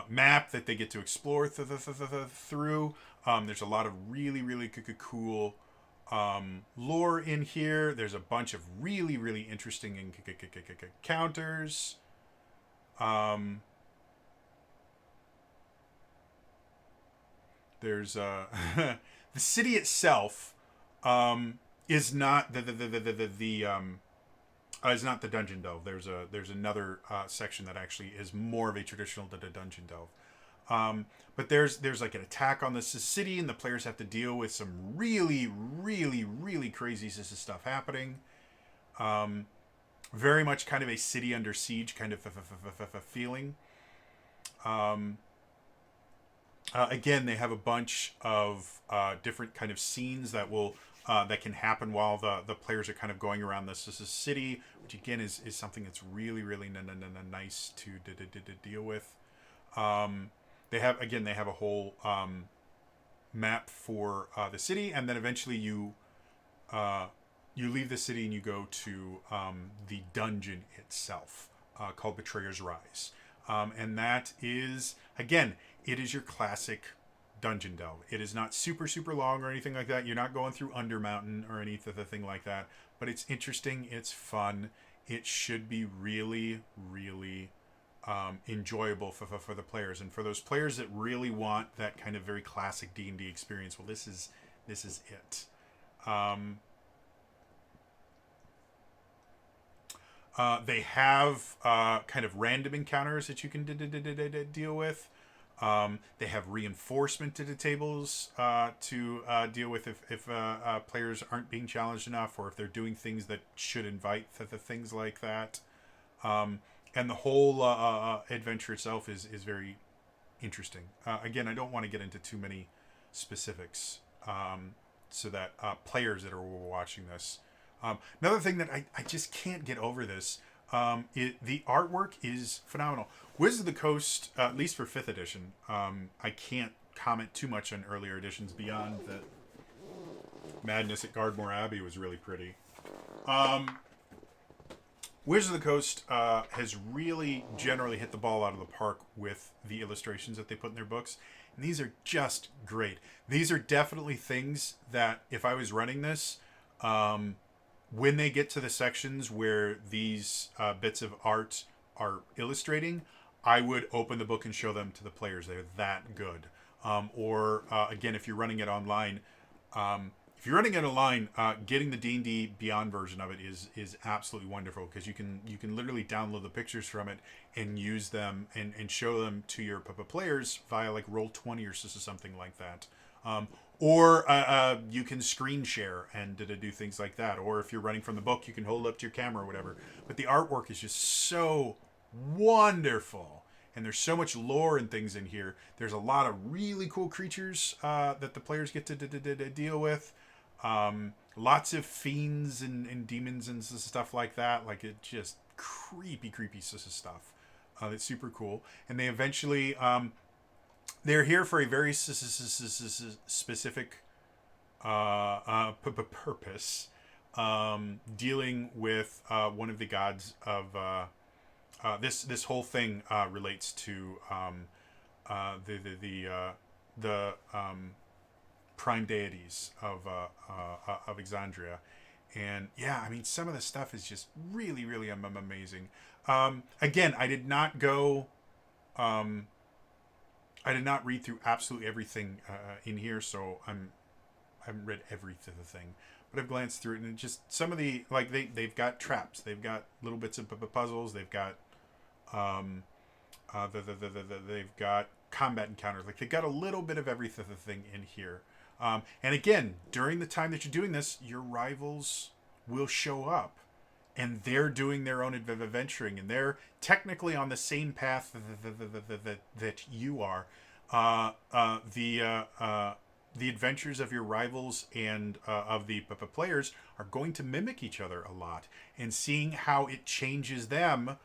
map that they get to explore through. There's a lot of really, really cool lore in here. There's a bunch of really, really interesting encounters. There's the city itself is not It's not the dungeon delve. There's another section that actually is more of a traditional dungeon delve. But there's like an attack on this city, and the players have to deal with some really crazy stuff happening. Very much kind of a city under siege kind of feeling. Again, they have a bunch of different kind of scenes that can happen while the players are kind of going around this city, which again is something that's really nice to deal with. They have a whole map for the city, and then eventually you leave the city and you go to the dungeon itself, called Betrayer's Rise, and that is, again, it is your classic dungeon delve. It is not super long or anything like that. You're not going through Undermountain or anything like that, but it's interesting. It's fun. It should be really enjoyable for the players, and for those players that really want that kind of very classic D&D experience. Well, this is it. They have kind of random encounters that you can deal with. They have reinforcement to the tables to deal with if players aren't being challenged enough, or if they're doing things that should invite the things like that. And the whole adventure itself is very interesting. Again, I don't want to get into too many specifics, so that players that are watching this. Another thing that I just can't get over this, the artwork is phenomenal. Wizards of the Coast, at least for 5th edition, I can't comment too much on earlier editions beyond that Madness at Gardmore Abbey was really pretty. Wizards of the Coast has really generally hit the ball out of the park with the illustrations that they put in their books. And these are just great. These are definitely things that if I was running this, when they get to the sections where these bits of art are illustrating, I would open the book and show them to the players. They're that good. Or again, if you're running it online, getting the D&D Beyond version of it is absolutely wonderful, because you can literally download the pictures from it and use them and show them to your players via like Roll20 or something like that. Or you can screen share and do things like that. Or if you're running from the book, you can hold it up to your camera or whatever. But the artwork is just so wonderful. And there's so much lore and things in here. There's a lot of really cool creatures that the players get to deal with. Lots of fiends and demons and stuff like that. Like, it just creepy stuff. That's super cool. And they eventually... they're here for a very specific purpose, dealing with one of the gods of this whole thing relates to the prime deities of Exandria, and yeah, I mean, some of the stuff is just really amazing. Again, I did not go. I did not read through absolutely everything in here, so I haven't read everything, but I've glanced through it, and just some of the, like, they've got traps, they've got little bits of puzzles, they've got they've got combat encounters, like they've got a little bit of everything in here. And again, during the time that you're doing this, your rivals will show up. And they're doing their own adventuring, and they're technically on the same path that you are. The adventures of your rivals and of the players are going to mimic each other a lot, and seeing how it changes them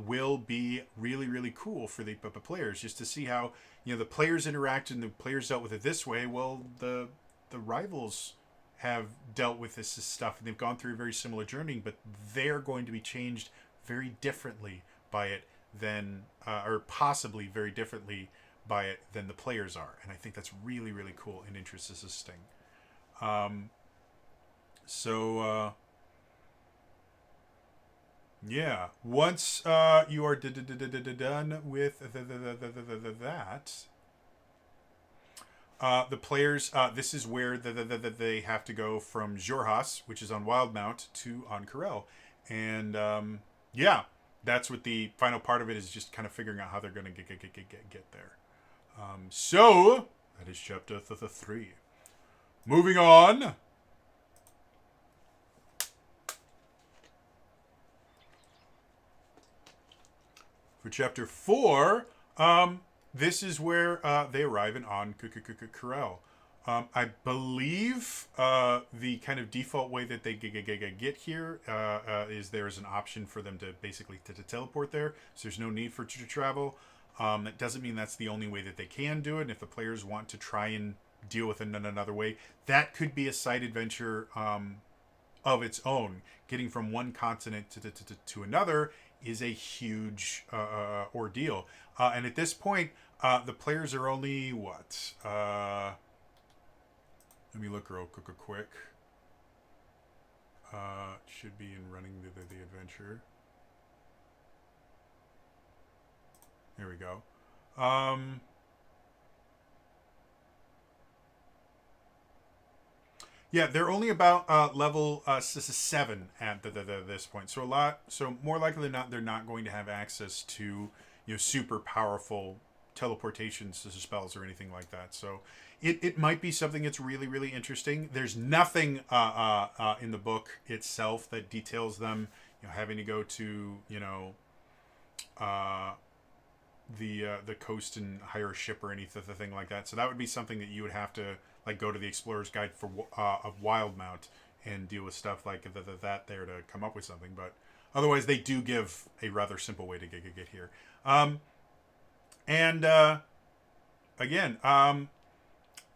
will be really cool for the players, just to see how, you know, the players interact and the players dealt with it this way. Well, the rivals have dealt with this stuff, and they've gone through a very similar journey, but they're going to be changed very differently by it than, or possibly very differently by it than the players are. And I think that's really cool and interesting. Yeah. Once you are done with that, the players, this is where they have to go from Jorhas, which is on Wildmount, to Ank'Harel. And yeah, that's what the final part of it is, just kind of figuring out how they're going to get there. So that is chapter 3. Moving on. For chapter 4, this is where they arrive in on Corel. I believe the kind of default way that they get here is there is an option for them to basically to teleport there. So there's no need for to travel. That doesn't mean that's the only way that they can do it. And if the players want to try and deal with it in another way, that could be a side adventure of its own. Getting from one continent to another is a huge ordeal. And at this point, the players are only what? Let me look real quick. Should be in running the adventure. There we go. Yeah, they're only about level 7 at this point. So more likely than not, they're not going to have access to super powerful teleportations to spells or anything like that. So it might be something that's really, really interesting. There's nothing in the book itself that details them having to go to the coast and hire a ship or anything like that. So that would be something that you would have to go to the Explorer's Guide for of Wildmount and deal with stuff like that there to come up with something. But otherwise, they do give a rather simple way to get here. Again,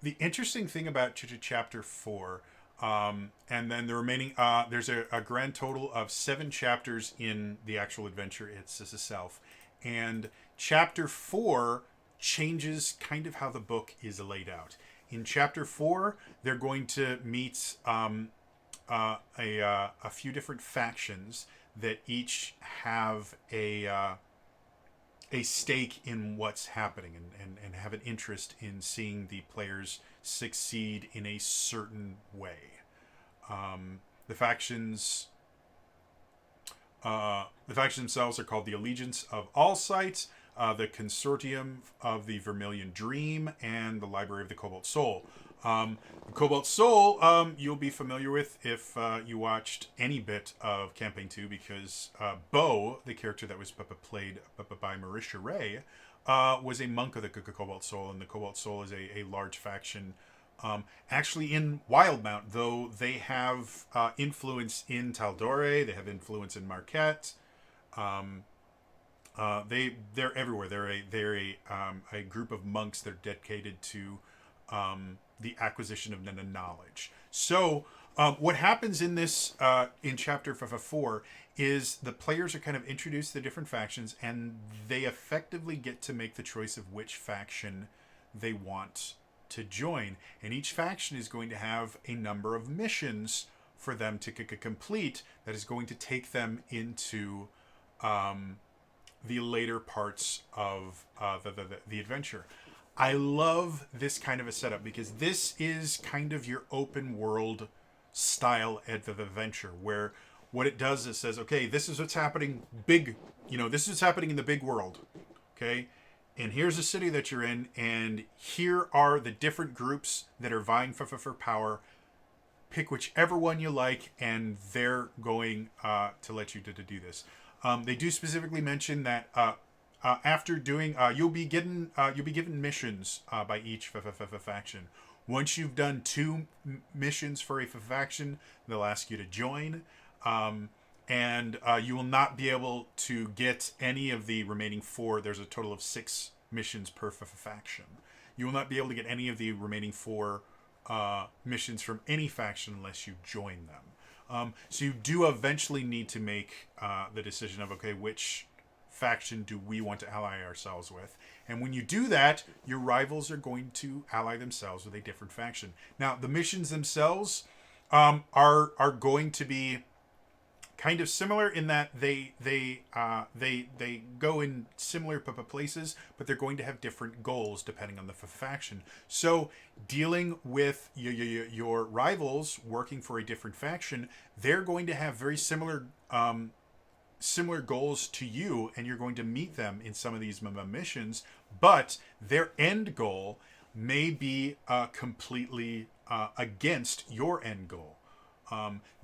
the interesting thing about chapter 4, and then the remaining, there's a grand total of 7 chapters in the actual adventure itself. And chapter 4 changes kind of how the book is laid out. In chapter 4, they're going to meet a few different factions that each have a stake in what's happening and have an interest in seeing the players succeed in a certain way. The factions themselves are called the Allegiance of All Sight, the Consortium of the Vermilion Dream, and the Library of the Cobalt Soul. The Cobalt Soul you'll be familiar with if you watched any bit of Campaign 2, because Bo, the character that was played by Marisha Ray, was a monk of the Cobalt Soul, and the Cobalt Soul is a large faction actually in Wildmount, though they have influence in Taldore, they have influence in Marquette. They're everywhere. They're a group of monks that are dedicated to the acquisition of knowledge. So what happens in this in chapter 4 is the players are kind of introduced to the different factions, and they effectively get to make the choice of which faction they want to join. And each faction is going to have a number of missions for them to complete that is going to take them into the later parts of the adventure. I love this kind of a setup because this is kind of your open world style adventure, where what it does is says, okay, this is what's happening this is what's happening in the big world. Okay. And here's a city that you're in, and here are the different groups that are vying for power. Pick whichever one you like, and they're going to let you do this. They do specifically mention that after doing, you'll be given missions by each faction. Once you've done 2 missions for a faction, they'll ask you to join. And you will not be able to get any of the remaining 4. There's a total of 6 missions per faction. You will not be able to get any of the remaining 4 missions from any faction unless you join them. So you do eventually need to make the decision of, okay, which faction do we want to ally ourselves with? And when you do that, your rivals are going to ally themselves with a different faction. Now, the missions themselves are going to be kind of similar in that they go in similar places, but they're going to have different goals depending on the faction. So dealing with your rivals working for a different faction, they're going to have very similar goals to you, and you're going to meet them in some of these missions, but their end goal may be completely against your end goal.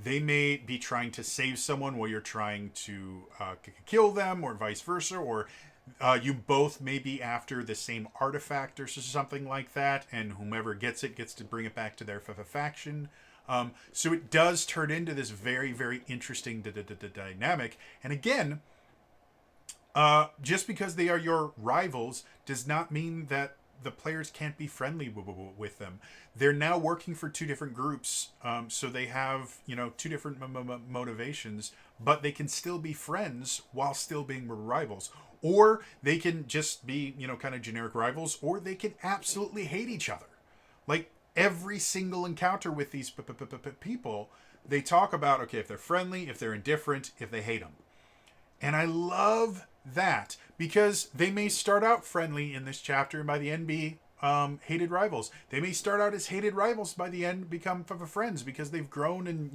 They may be trying to save someone while you're trying to kill them, or vice versa, or you both may be after the same artifact or something like that, and whomever gets it gets to bring it back to their faction. So it does turn into this very, very interesting dynamic. And again, just because they are your rivals does not mean that the players can't be friendly with them. They're now working for two different groups, so they have two different motivations, but they can still be friends while still being rivals. Or they can just be kind of generic rivals, or they can absolutely hate each other. Like every single encounter with these people, they talk about, okay, if they're friendly, if they're indifferent, if they hate them. And I love that, because they may start out friendly in this chapter and by the end be hated rivals. They may start out as hated rivals, by the end become friends because they've grown and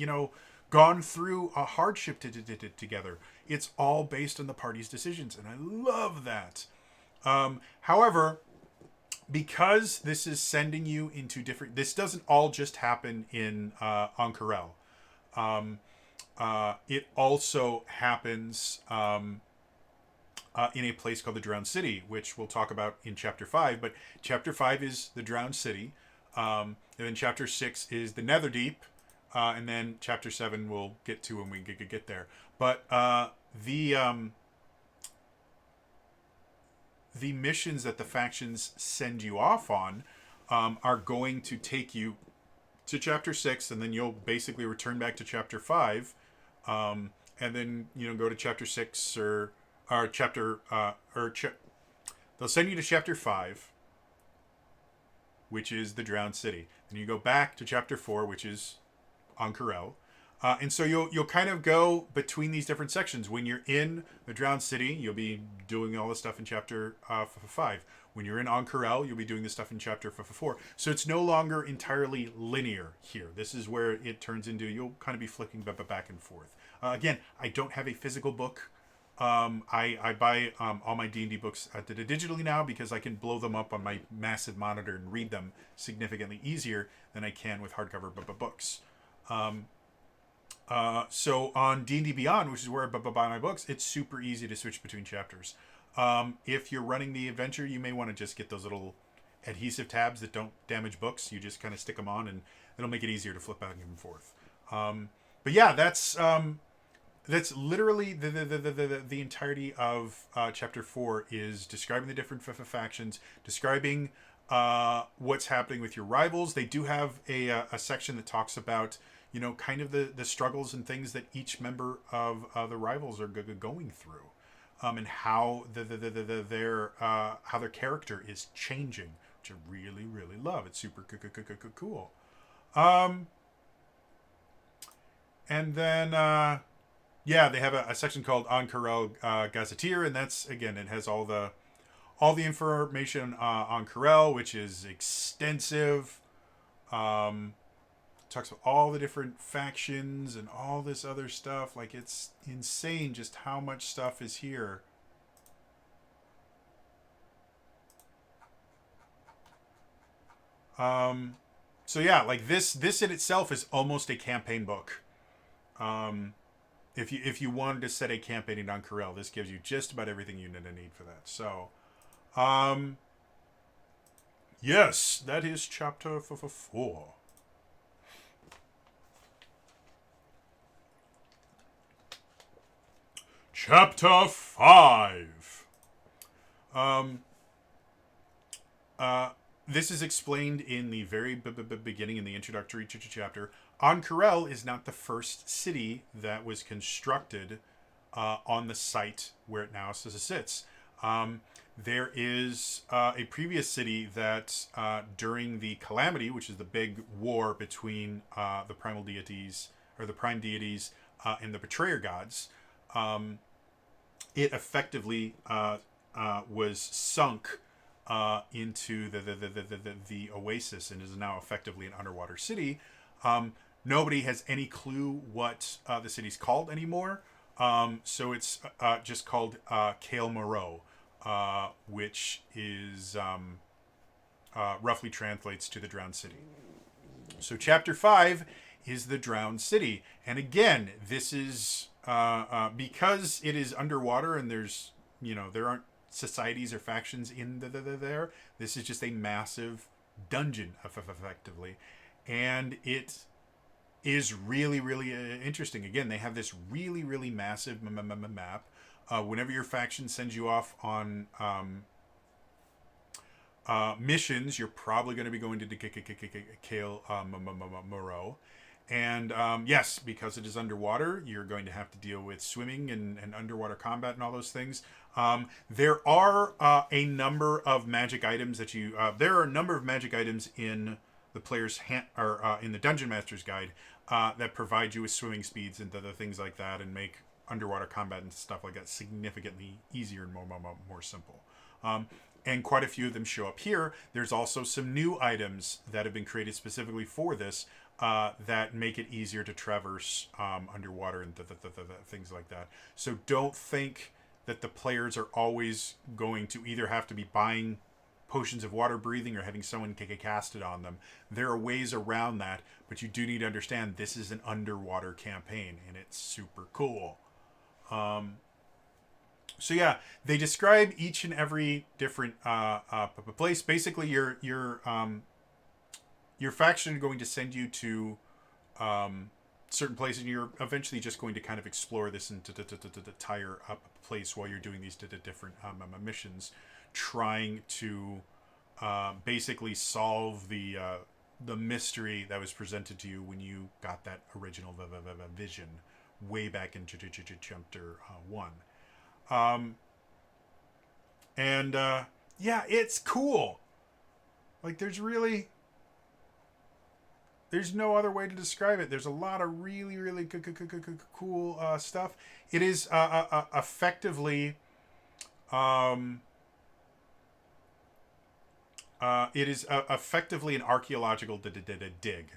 gone through a hardship together. It's all based on the party's decisions, and I love that. However, because this is sending you into different, this doesn't all just happen in Ank'Harel. It also happens in a place called the Drowned City, which we'll talk about in Chapter 5. But Chapter 5 is the Drowned City. And then Chapter 6 is the Netherdeep. And then Chapter 7 we'll get to when we get there. But the missions that the factions send you off on are going to take you to Chapter 6, and then you'll basically return back to Chapter 5, and then go to Chapter 6 or Chapter they'll send you to Chapter 5, which is the Drowned City. Then you go back to Chapter 4, which is Ank'Harel. And so you'll kind of go between these different sections. When you're in the Drowned City, you'll be doing all this stuff in Chapter 5. When you're in Ank'Harel, you'll be doing this stuff in Chapter 4. So it's no longer entirely linear here. This is where it turns into, you'll kind of be flicking back and forth. Again, I don't have a physical book. I buy all my D&D books digitally now, because I can blow them up on my massive monitor and read them significantly easier than I can with hardcover books. So on D&D Beyond, which is where I buy my books, it's super easy to switch between chapters. If you're running the adventure, you may want to just get those little adhesive tabs that don't damage books. You just kind of stick them on, and it'll make it easier to flip back and forth. But yeah, that's literally the entirety of Chapter 4 is describing the different factions, describing what's happening with your rivals. They do have a section that talks about kind of the struggles and things that each member of the rivals are going through, and how their character is changing, which I really, really love. It's super cool. And then they have a section called Ank'Harel Gazetteer, and that's, again, it has all the information on Ank'Harel, which is extensive. Talks about all the different factions and all this other stuff. Like, it's insane just how much stuff is here. So yeah, like this in itself is almost a campaign book. If you wanted to set a campaign in Ank'Harel, this gives you just about everything you need for that. So, yes, that is Chapter 4. Chapter 5. This is explained in the very beginning, in the introductory chapter. Ank'Harel is not the first city that was constructed on the site where it now sits. There is a previous city that during the Calamity, which is the big war between the primal deities, or the prime deities, and the Betrayer Gods, it effectively was sunk into the oasis and is now effectively an underwater city. Nobody has any clue what the city's called anymore. So it's just called Kale Moreau, which is roughly translates to the Drowned City. So chapter 5 is the Drowned City. And again, this is because it is underwater and there's, there aren't societies or factions in there. This is just a massive dungeon, effectively. And it is really, really interesting. Again, they have this really, really massive map. Whenever your faction sends you off on missions, you're probably going to be going to Kale Moreau. And yes, because it is underwater, you're going to have to deal with swimming and underwater combat and all those things. There are a number of magic items that you. There are a number of magic items in the player's in the Dungeon Master's Guide that provide you with swimming speeds and other things like that, and make underwater combat and stuff like that significantly easier and more simple. And quite a few of them show up here. There's also some new items that have been created specifically for this that make it easier to traverse underwater and things like that. So don't think that the players are always going to either have to be buying potions of water breathing or having someone cast it on them. There are ways around that, but you do need to understand this is an underwater campaign, and it's super cool. So yeah, they describe each and every different place. Basically, your faction is going to send you to certain places, and you're eventually just going to kind of explore this entire place while you're doing these different missions, trying to basically solve the mystery that was presented to you when you got that original vision way back in chapter 1. Yeah, it's cool. Like, there's no other way to describe it. There's a lot of really, really cool stuff. It is effectively an archaeological dig.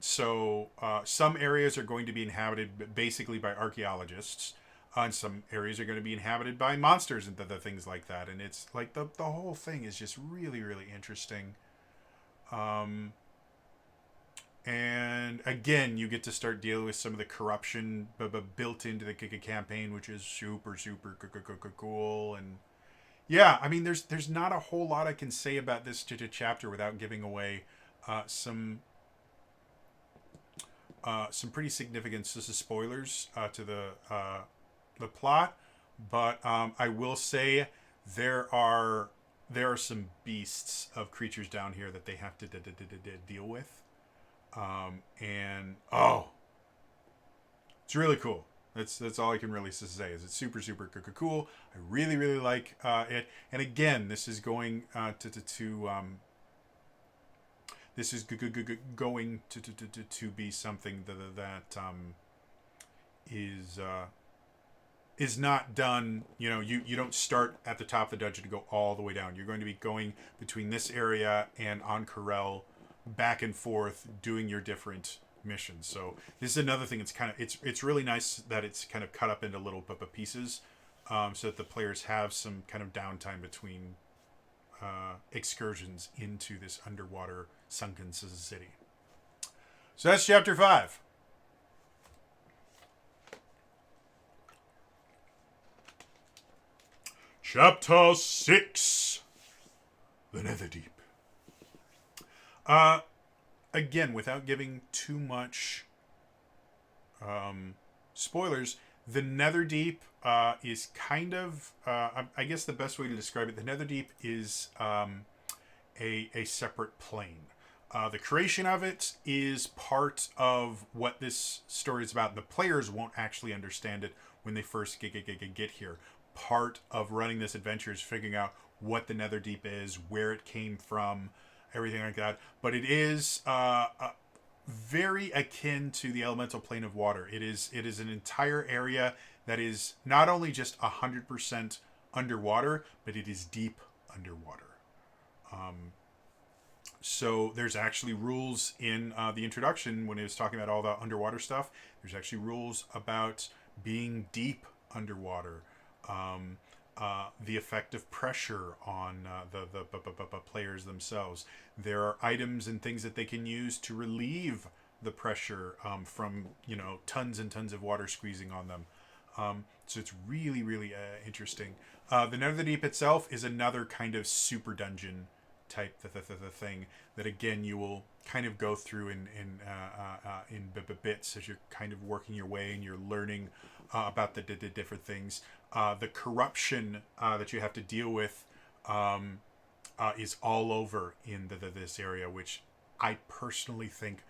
So some areas are going to be inhabited basically by archaeologists. And some areas are going to be inhabited by monsters and the things like that. And it's like the whole thing is just really, really interesting. And again, you get to start dealing with some of the corruption built into the campaign, which is super, super cool. And yeah, I mean, there's not a whole lot I can say about this chapter without giving away some pretty significant spoilers to the plot, but I will say there are some beasts of creatures down here that they have to deal with, and it's really cool. That's all I can really say. Is it's super super cool. I really really like it, and again, this is going this is going to be something that is not done, you don't start at the top of the dungeon to go all the way down. You're going to be going between this area and Ank'Harel, back and forth, doing your different missions. So this is another thing. It's really nice that it's kind of cut up into little pieces, so that the players have some kind of downtime between excursions into this underwater sunken city. So that's chapter 5. Chapter 6, the Netherdeep. Again, without giving too much spoilers, the Netherdeep is kind of, I guess the best way to describe it, the Netherdeep is a separate plane. The creation of it is part of what this story is about. The players won't actually understand it when they first get here. Part of running this adventure is figuring out what the Netherdeep is, where it came from, everything like that. But it is very akin to the elemental plane of water. It is an entire area that is not only just 100% underwater, but it is deep underwater. So there's actually rules in the introduction when it was talking about all the underwater stuff. There's actually rules about being deep underwater, the effect of pressure on the players themselves. There are items and things that they can use to relieve the pressure from tons and tons of water squeezing on them. So it's really really interesting. The Netherdeep itself is another kind of super dungeon type the thing that again you will kind of go through in bits as you're kind of working your way and you're learning about the different things. The corruption that you have to deal with is all over in this area, which I personally think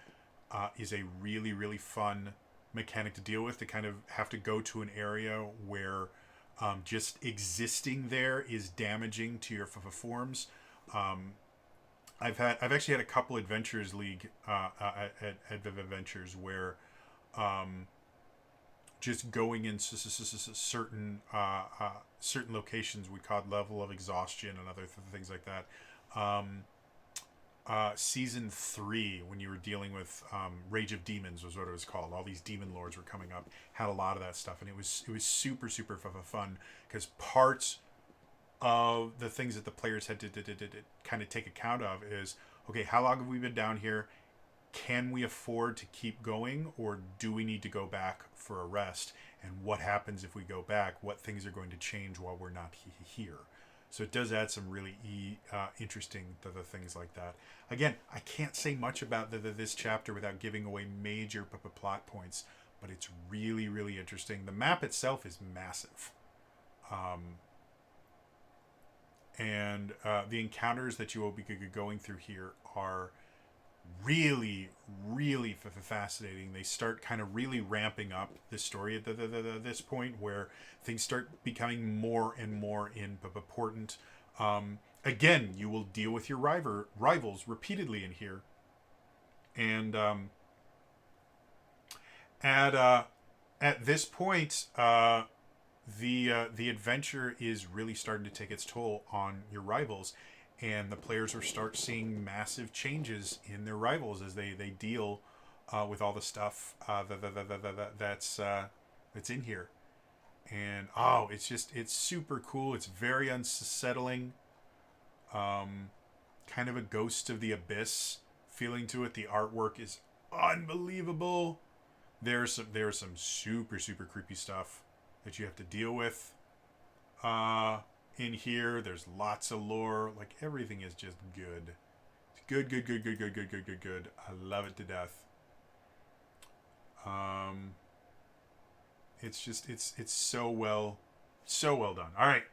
is a really really fun mechanic to deal with. To kind of have to go to an area where just existing there is damaging to your forms. I've actually had a couple Adventures League at Adventures where just going in certain certain locations we called level of exhaustion and other things like that. Season 3, when you were dealing with Rage of Demons was what it was called. All these demon lords were coming up, had a lot of that stuff, and it was super super fun because parts of the things that the players had to kind of take account of is, okay, how long have we been down here? Can we afford to keep going, or do we need to go back for a rest? And what happens if we go back? What things are going to change while we're not here? So it does add some really interesting things like that. Again, I can't say much about this chapter without giving away major plot points, but it's really really interesting. The map itself is massive. And the encounters that you will be going through here are really, really fascinating. They start kind of really ramping up the story at this point where things start becoming more and more important. Again, you will deal with your rivals repeatedly in here. And at this point, the adventure is really starting to take its toll on your rivals, and the players will start seeing massive changes in their rivals as they deal with all the stuff that's in here. And it's super cool. It's very unsettling. Kind of a Ghost of the Abyss feeling to it. The artwork is unbelievable. There's some super super creepy stuff that you have to deal with in here. There's lots of lore. Like, everything is just good. It's good. I love it to death. It's so well done. All right,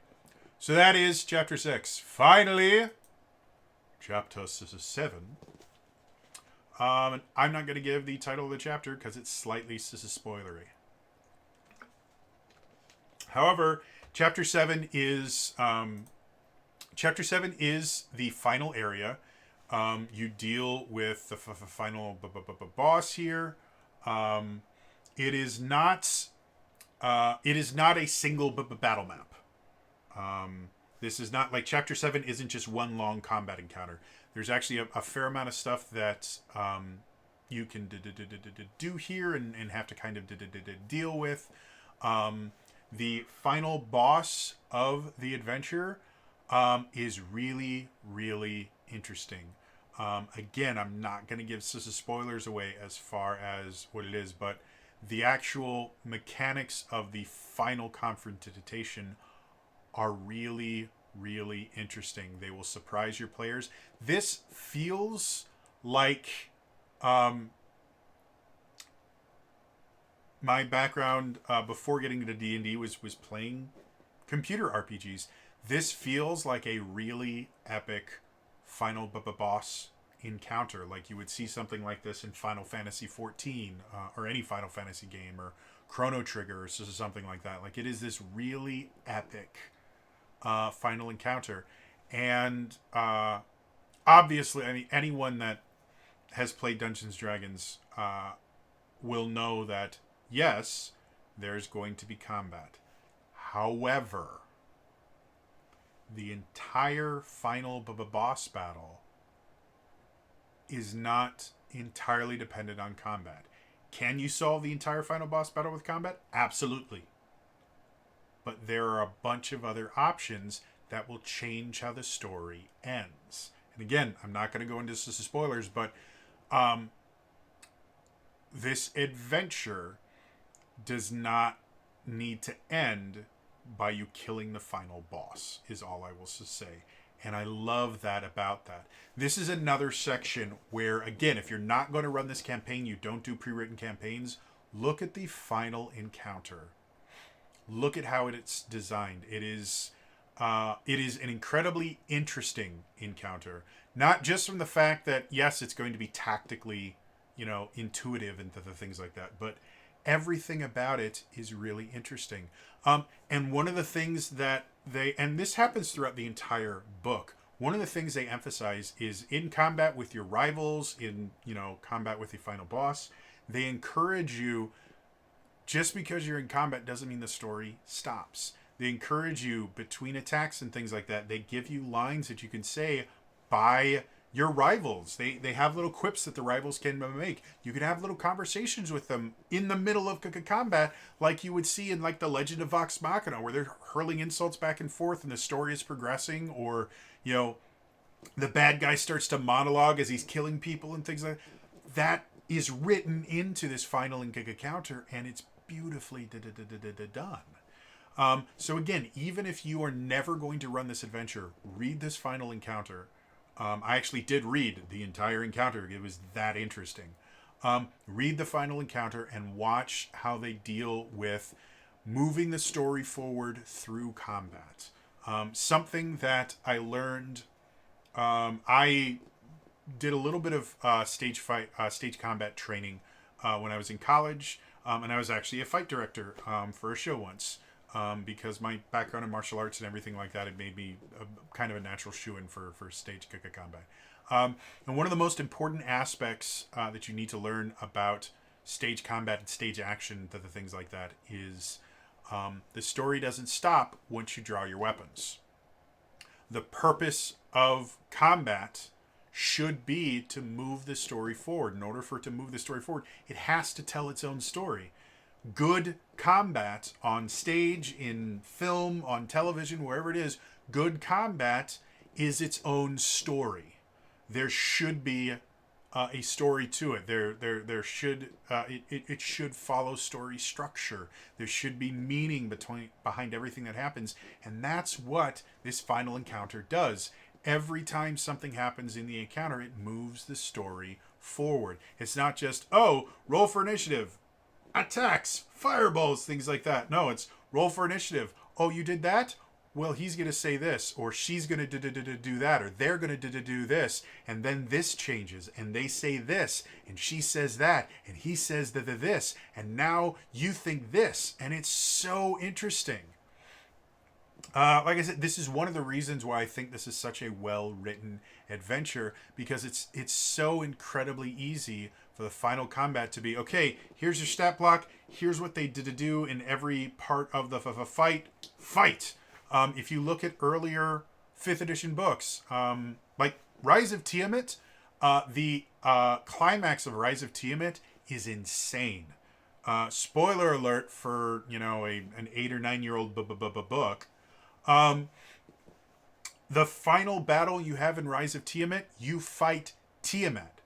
so that is chapter 6. Finally, chapter 7. I'm not going to give the title of the chapter because it's slightly spoilery. However, chapter 7 is the final area. You deal with the final boss here. It is not a single battle map. This is not like Chapter 7 isn't just one long combat encounter. There's actually a fair amount of stuff that you can do here and have to kind of deal with. The final boss of the adventure is really, really interesting. Again, I'm not going to give spoilers away as far as what it is, but the actual mechanics of the final confrontation are really, really interesting. They will surprise your players. This feels like my background before getting into D&D was playing computer RPGs. This feels like a really epic final boss encounter. Like you would see something like this in Final Fantasy XIV or any Final Fantasy game, or Chrono Trigger or something like that. Like, it is this really epic final encounter. And obviously, I mean, anyone that has played Dungeons & Dragons will know that, yes, there's going to be combat. However, the entire final boss battle is not entirely dependent on combat. Can you solve the entire final boss battle with combat? Absolutely. But there are a bunch of other options that will change how the story ends. And again, I'm not going to go into spoilers, but this adventure does not need to end by you killing the final boss, is all I will say. And I love that about that. This is another section where, again, if you're not going to run this campaign, you don't do pre-written campaigns, look at the final encounter. Look at how it's designed. It is an incredibly interesting encounter. Not just from the fact that, yes, it's going to be tactically, intuitive and the things like that, but everything about it is really interesting. And one of the things that and this happens throughout the entire book, one of the things they emphasize is in combat with your rivals, in, combat with the final boss, they encourage you, just because you're in combat doesn't mean the story stops. They encourage you between attacks and things like that. They give you lines that you can say by your rivals. They have little quips that the rivals can make. You can have little conversations with them in the middle of combat, like you would see in like the Legend of Vox Machina, where they're hurling insults back and forth and the story is progressing, or the bad guy starts to monologue as he's killing people and things like that. That is written into this final encounter, and it's beautifully done. So again, even if you are never going to run this adventure, read this final encounter. I actually did read the entire encounter. It was that interesting. Read the final encounter and watch how they deal with moving the story forward through combat. Something that I learned, I did a little bit of stage combat training when I was in college, and I was actually a fight director for a show once. Because my background in martial arts and everything like that, it made me kind of a natural shoo-in for stage combat. And one of the most important aspects that you need to learn about stage combat and stage action, the things like that, is the story doesn't stop once you draw your weapons. The purpose of combat should be to move the story forward. In order for it to move the story forward, it has to tell its own story. Good combat on stage, in film, on television, wherever it is, good combat is its own story. There should be a story to it. There should it should follow story structure. There should be meaning behind everything that happens, and that's what this final encounter does. Every time something happens in the encounter, it moves the story forward. It's not just, roll for initiative, attacks, fireballs, things like that. No, it's roll for initiative. Oh, you did that? Well, he's going to say this, or she's going to do that, or they're going to do this, and then this changes, and they say this, and she says that, and he says this, and now you think this, and it's so interesting. Like I said, this is one of the reasons why I think this is such a well-written adventure, because it's so incredibly easy for the final combat to be, okay, here's your stat block, here's what they did to do in every part of the fight. If you look at earlier 5th edition books, like Rise of Tiamat, the climax of Rise of Tiamat is insane. Spoiler alert for, an 8 or 9 year old book. The final battle you have in Rise of Tiamat, you fight Tiamat.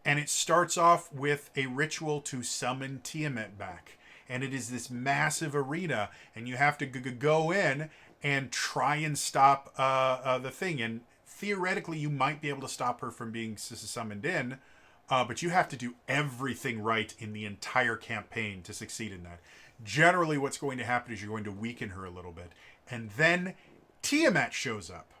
And it starts off with a ritual to summon Tiamat back. And it is this massive arena, and you have to go in and try and stop the thing. And theoretically, you might be able to stop her from being summoned in, but you have to do everything right in the entire campaign to succeed in that. Generally, what's going to happen is you're going to weaken her a little bit. And then Tiamat shows up.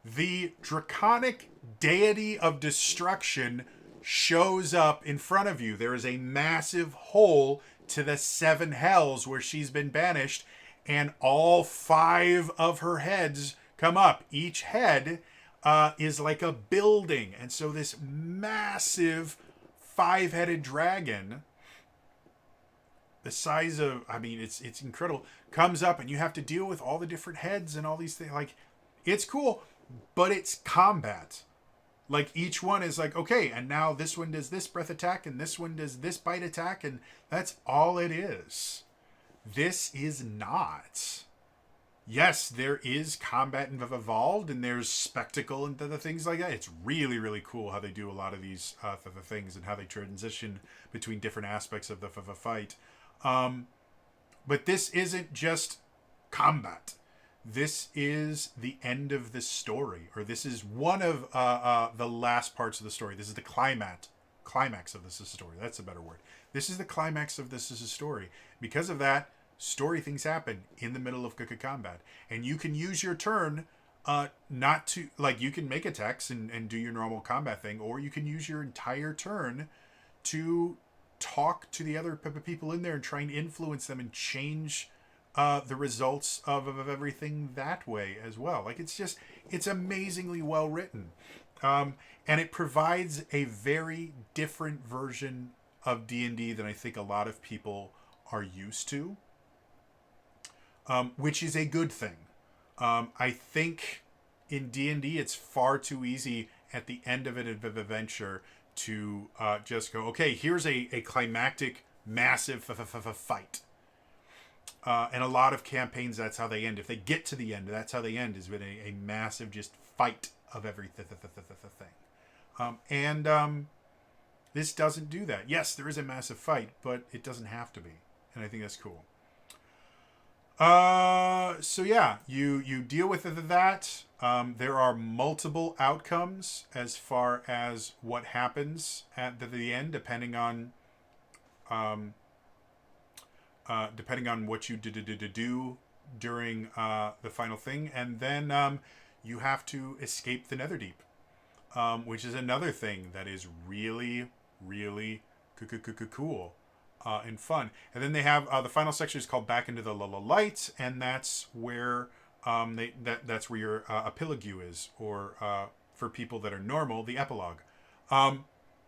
The draconic deity of destruction shows up in front of you. There is a massive hole to the 7 hells where she's been banished, and all 5 of her heads come up. Each head is like a building. And so this massive 5-headed dragon, the size of, I mean, it's incredible, comes up and you have to deal with all the different heads and all these things. Like, it's cool, but it's combat. Like, each one is like, okay, and now this one does this breath attack and this one does this bite attack, and that's all it is. This is not. Yes, there is combat involved, and there's spectacle and the things like that. It's really, really cool how they do a lot of these things and how they transition between different aspects of the fight. But this isn't just combat. This is the end of the story, or this is one of the last parts of the story. This is the climax of this story. That's a better word. This is the climax of this story. Because of that, story things happen in the middle of combat, and you can use your turn not to, like, you can make attacks and do your normal combat thing, or you can use your entire turn to talk to the other people in there and try and influence them and change the results of everything that way as well. Like, it's amazingly well written, and it provides a very different version of D&D than I think a lot of people are used to. Which is a good thing. I think in D&D it's far too easy at the end of an adventure to just go, okay, here's a climactic, massive fight. And a lot of campaigns, that's how they end. If they get to the end, that's how they end, is with a massive just fight of everything. This doesn't do that. Yes, there is a massive fight, but it doesn't have to be. And I think that's cool. So yeah, you deal with that. There are multiple outcomes as far as what happens at the end, depending on what you do during the final thing, and then you have to escape the Netherdeep, which is another thing that is really, really cool. And fun. And then they have the final section is called Back into the Light, and that's where that's where your epilogue is, or for people that are normal, the epilogue.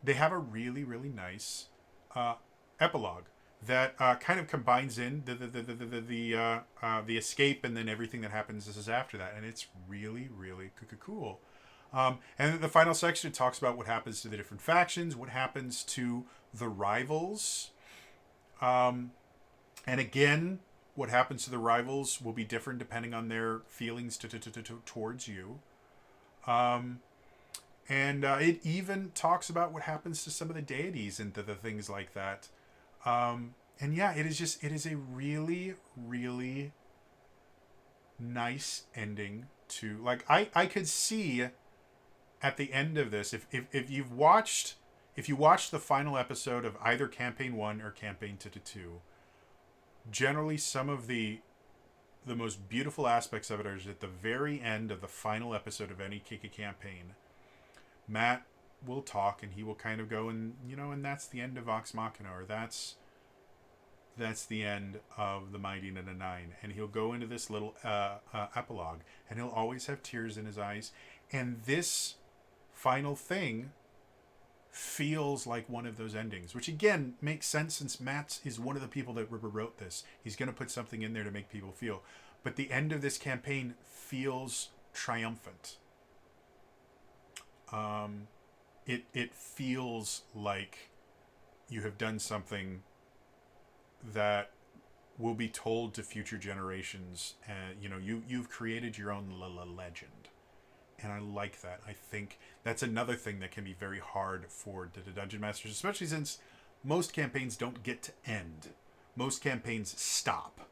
They have a really, really nice epilogue that kind of combines in the escape and then everything that happens is after that, and it's really, really cool. And the final section talks about what happens to the different factions, what happens to the rivals. And again, what happens to the rivals will be different depending on their feelings towards you. And it even talks about what happens to some of the deities and the things like that. And yeah, it is a really, really nice ending to, like, I could see at the end of this, if you watched the final episode of either Campaign 1 or Campaign 2, generally some of the most beautiful aspects of it are at the very end of the final episode of any campaign. Matt will talk and he will kind of go, and and that's the end of Vox Machina, or that's the end of the Mighty Nine, and he'll go into this little epilogue, and he'll always have tears in his eyes, and this final thing feels like one of those endings, which again makes sense since Matt is one of the people that wrote this. He's going to put something in there to make people feel. But the end of this campaign feels triumphant. It feels like you have done something that will be told to future generations, and you've created your own legend. And I like that. I think that's another thing that can be very hard for the dungeon masters, especially since most campaigns don't get to end. Most campaigns stop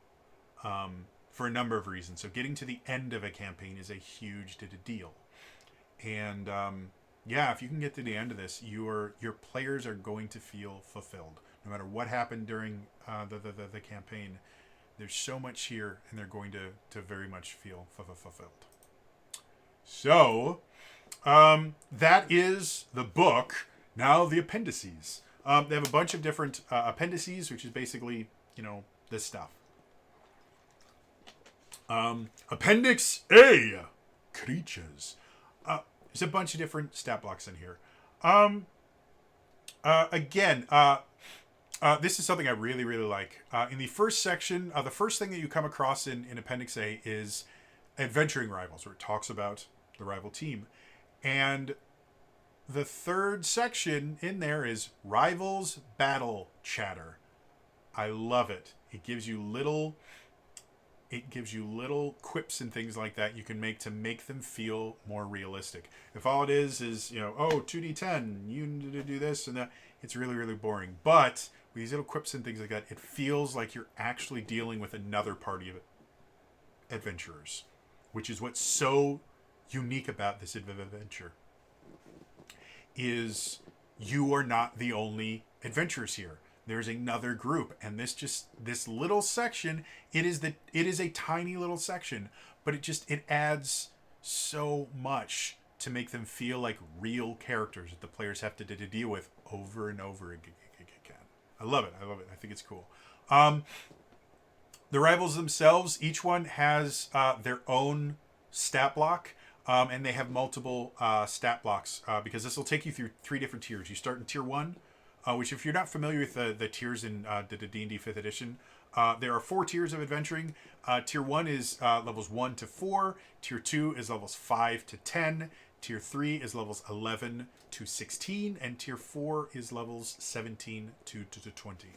for a number of reasons. So getting to the end of a campaign is a huge deal. And yeah, if you can get to the end of this, your players are going to feel fulfilled. No matter what happened during the campaign, there's so much here, and they're going to very much feel fulfilled. So, that is the book. Now the appendices. They have a bunch of different appendices, which is basically, this stuff. Appendix A, creatures. There's a bunch of different stat blocks in here. This is something I really, really like. In the first section, the first thing that you come across in Appendix A is adventuring rivals, where it talks about the rival team. And the third section in there is rivals battle chatter. I love it. It gives you little quips and things like that you can make to make them feel more realistic. If all it is, oh, 2d10, you need to do this and that, it's really, really boring. But with these little quips and things like that, it feels like you're actually dealing with another party of adventurers, which is what's so unique about this adventure. Is you are not the only adventurers here. There's another group, and this little section, it is a tiny little section, but it adds so much to make them feel like real characters that the players have to deal with over and over again. I love it. I think it's cool. The rivals themselves, each one has their own stat block. And they have multiple stat blocks because this will take you through 3 different tiers. You start in tier 1, which if you're not familiar with the tiers in the D&D 5th edition, there are 4 tiers of adventuring. Tier 1 is levels 1 to 4. Tier 2 is levels 5 to 10. Tier 3 is levels 11 to 16. And Tier 4 is levels 17 to 20.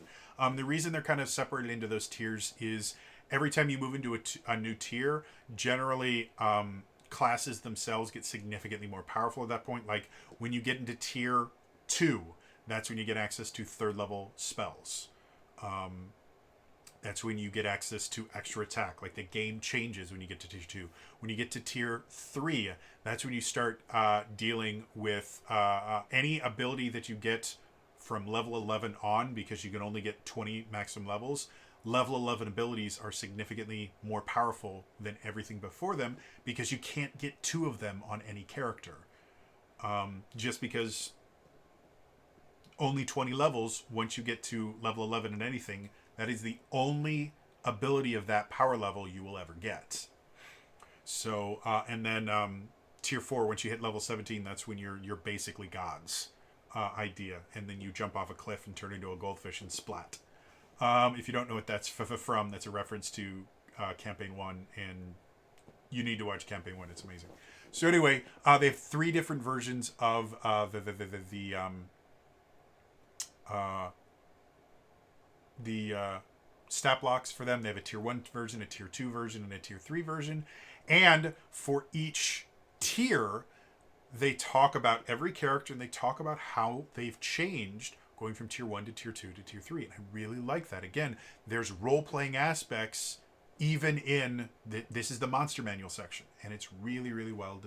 The reason they're kind of separated into those tiers is every time you move into a new tier, generally... classes themselves get significantly more powerful at that point. Like when you get into tier 2, that's when you get access to 3rd level spells. That's when you get access to extra attack. Like the game changes when you get to tier 2. When you get to tier 3, that's when you start dealing with any ability that you get from level 11 on, because you can only get 20 maximum levels. Level 11 abilities are significantly more powerful than everything before them because you can't get 2 of them on any character. Just because only 20 levels, once you get to level 11 in anything, that is the only ability of that power level you will ever get. So, and then tier 4, once you hit level 17, that's when you're basically gods idea. And then you jump off a cliff and turn into a goldfish and splat. If you don't know what that's from, that's a reference to Campaign 1, and you need to watch Campaign 1. It's amazing. So anyway, they have 3 different versions of the stat blocks for them. They have a tier 1 version, a tier 2 version, and a tier 3 version. And for each tier, they talk about every character, and they talk about how they've changed going from tier 1 to tier 2 to tier 3. And I really like that. Again, there's role-playing aspects even in... this is the Monster Manual section. And it's really, really well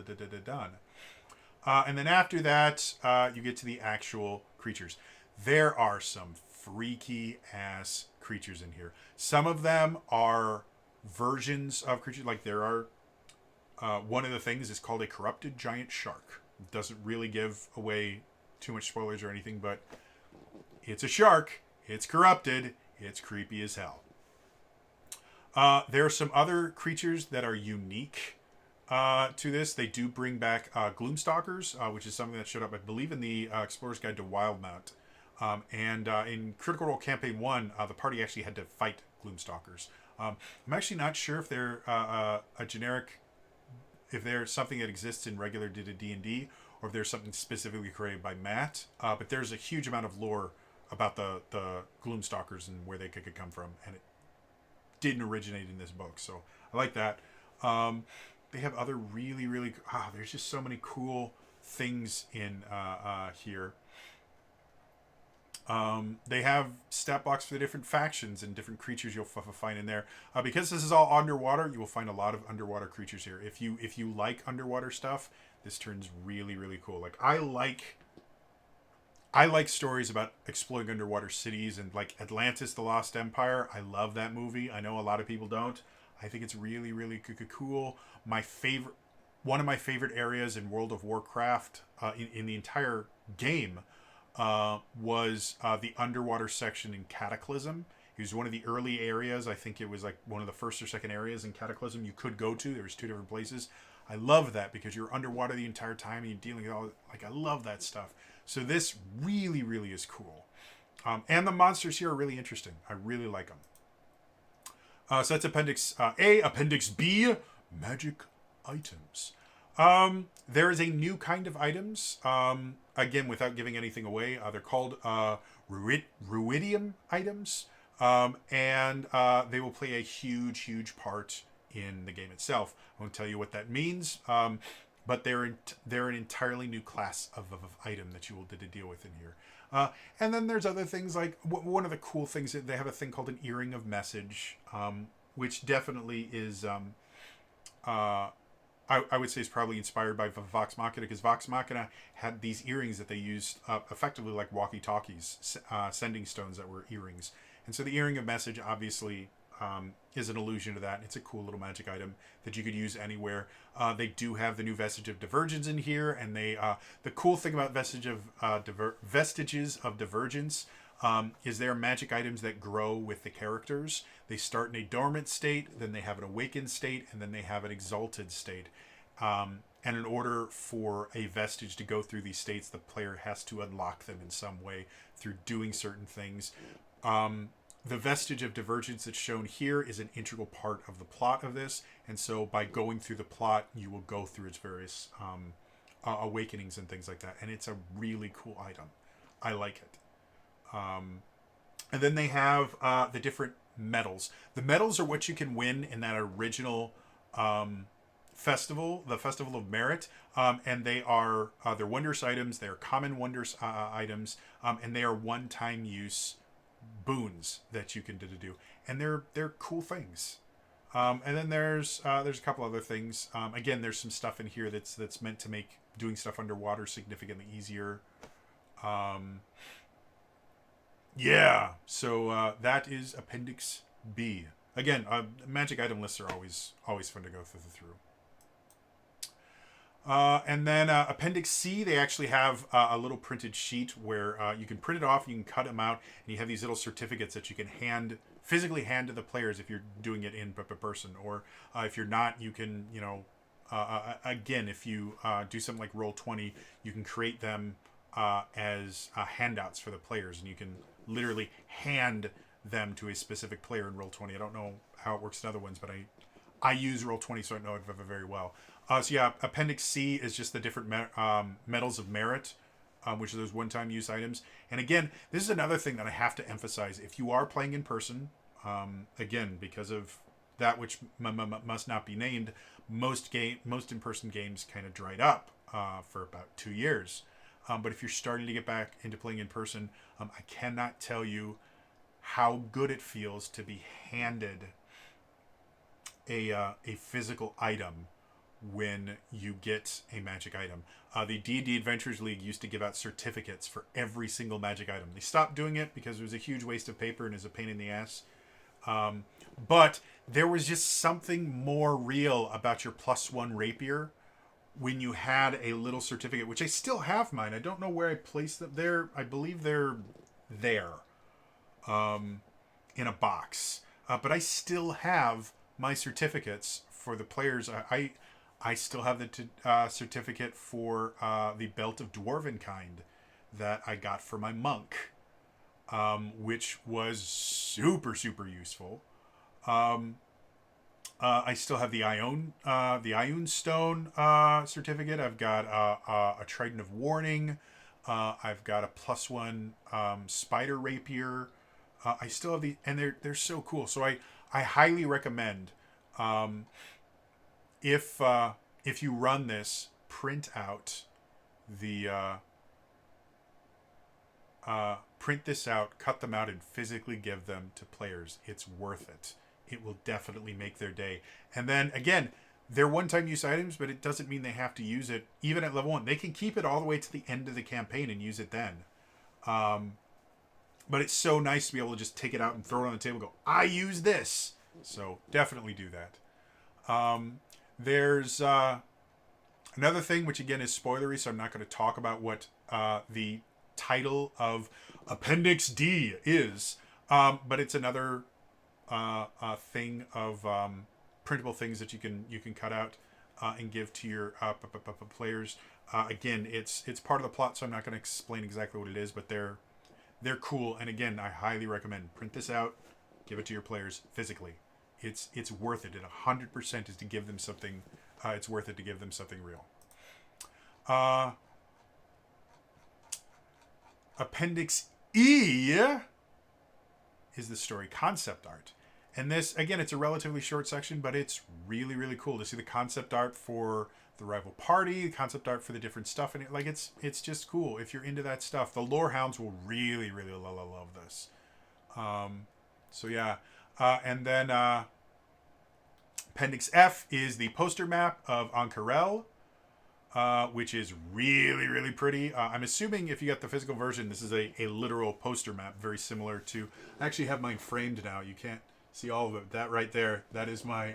done. And then after that, you get to the actual creatures. There are some freaky-ass creatures in here. Some of them are versions of creatures. Like there are... one of the things is called a corrupted giant shark. It doesn't really give away too much spoilers or anything, but... it's a shark. It's corrupted. It's creepy as hell. There are some other creatures that are unique to this. They do bring back Gloomstalkers, which is something that showed up, I believe, in the Explorer's Guide to Wildmount. And in Critical Role Campaign 1, the party actually had to fight Gloomstalkers. I'm actually not sure if they're a generic... if they're something that exists in regular D&D, or if there's something specifically created by Matt. But there's a huge amount of lore about the Gloomstalkers and where they could come from, and it didn't originate in this book, so I like that. They have other really, really... there's just so many cool things in here. They have stat blocks for the different factions and different creatures you'll find in there. Because this is all underwater, you will find a lot of underwater creatures here. If you like underwater stuff, this turns really, really cool. Like I like stories about exploring underwater cities, and like Atlantis, The Lost Empire. I love that movie. I know a lot of people don't. I think it's really, really cool. One of my favorite areas in World of Warcraft, in the entire game, was the underwater section in Cataclysm. It was one of the early areas. I think it was like one of the first or second areas in Cataclysm you could go to. There was 2 different places. I love that because you're underwater the entire time and you're dealing with all, like, I love that stuff. So this really, really is cool. And the monsters here are really interesting. I really like them. So that's Appendix A. Appendix B, magic items. There is a new kind of items. Again, without giving anything away, they're called Ruidium items. And they will play a huge, huge part in the game itself. I won't tell you what that means, but they're an entirely new class of item that you will need to deal with in here. And then there's other things like one of the cool things that they have a thing called an earring of message, which definitely is I would say is probably inspired by Vox Machina, because Vox Machina had these earrings that they used effectively like walkie-talkies, sending stones that were earrings. And so the earring of message obviously is an allusion to that. It's a cool little magic item that you could use anywhere. They do have the new vestige of divergence in here, and they the cool thing about vestiges of divergence is they're magic items that grow with the characters. They start in a dormant state, then they have an awakened state, and then they have an exalted state. And in order for a vestige to go through these states, the player has to unlock them in some way through doing certain things. The vestige of divergence that's shown here is an integral part of the plot of this, and so by going through the plot, you will go through its various awakenings and things like that, and it's a really cool item. I like it. And then they have the different medals. The medals are what you can win in that original festival, the Festival of Merit, and they are they're wondrous items. They are common wondrous items, and they are one-time use boons that you can do, and they're cool things. And then there's a couple other things. Again, there's some stuff in here that's meant to make doing stuff underwater significantly easier. Yeah, so that is Appendix B. Again, magic item lists are always fun to go through. And then Appendix C, they actually have a little printed sheet where you can print it off, you can cut them out, and you have these little certificates that you can physically hand to the players if you're doing it in person, or if you're not, you can, again, if you do something like Roll20, you can create them as handouts for the players, and you can literally hand them to a specific player in Roll20. I don't know how it works in other ones, but I use Roll20, so I know it very well. So yeah, Appendix C is just the different medals of merit, which are those one-time use items. And again, this is another thing that I have to emphasize. If you are playing in person, again, because of that which must not be named, most in-person games kind of dried up for about 2 years. But if you're starting to get back into playing in person, I cannot tell you how good it feels to be handed a physical item when you get a magic item. The D&D Adventures League used to give out certificates for every single magic item. They stopped doing it because it was a huge waste of paper and is a pain in the ass. But there was just something more real about your +1 rapier when you had a little certificate, which I still have mine. I don't know where I placed them. There, I believe they're there in a box. But I still have my certificates for the players. I still have the certificate for the Belt of Dwarven Kind that I got for my monk, which was super, super useful. I still have the Ioun Stone certificate. I've got a Trident of Warning. I've got a +1 Spider Rapier. I still have and they're so cool. So I highly recommend if you run this, print out print this out, cut them out, and physically give them to players. It's worth it. It will definitely make their day. And then again, they're one-time use items, but it doesn't mean they have to use it even at level 1. They can keep it all the way to the end of the campaign and use it then. But it's so nice to be able to just take it out and throw it on the table and go, I use this. So definitely do that. There's another thing, which again is spoilery, so I'm not going to talk about what the title of Appendix D is. But it's another thing of printable things that you can cut out. and give to your players. Again, it's part of the plot, so I'm not going to explain exactly what it is, but they're cool. And again, I highly recommend print this out, give it to your players physically. It's worth it. It 100% is to give them something. It's worth it to give them something real. Appendix E is the story concept art. And this, again, it's a relatively short section, but it's really, really cool to see the concept art for the rival party, the concept art for the different stuff. And it's just cool. If you're into that stuff, the lore hounds will really, really love this. So yeah. And then Appendix F is the poster map of Ank'Harel, which is really, really pretty. I'm assuming if you got the physical version, this is a literal poster map, very similar to... I actually have mine framed now. You can't see all of it. That right there, that is my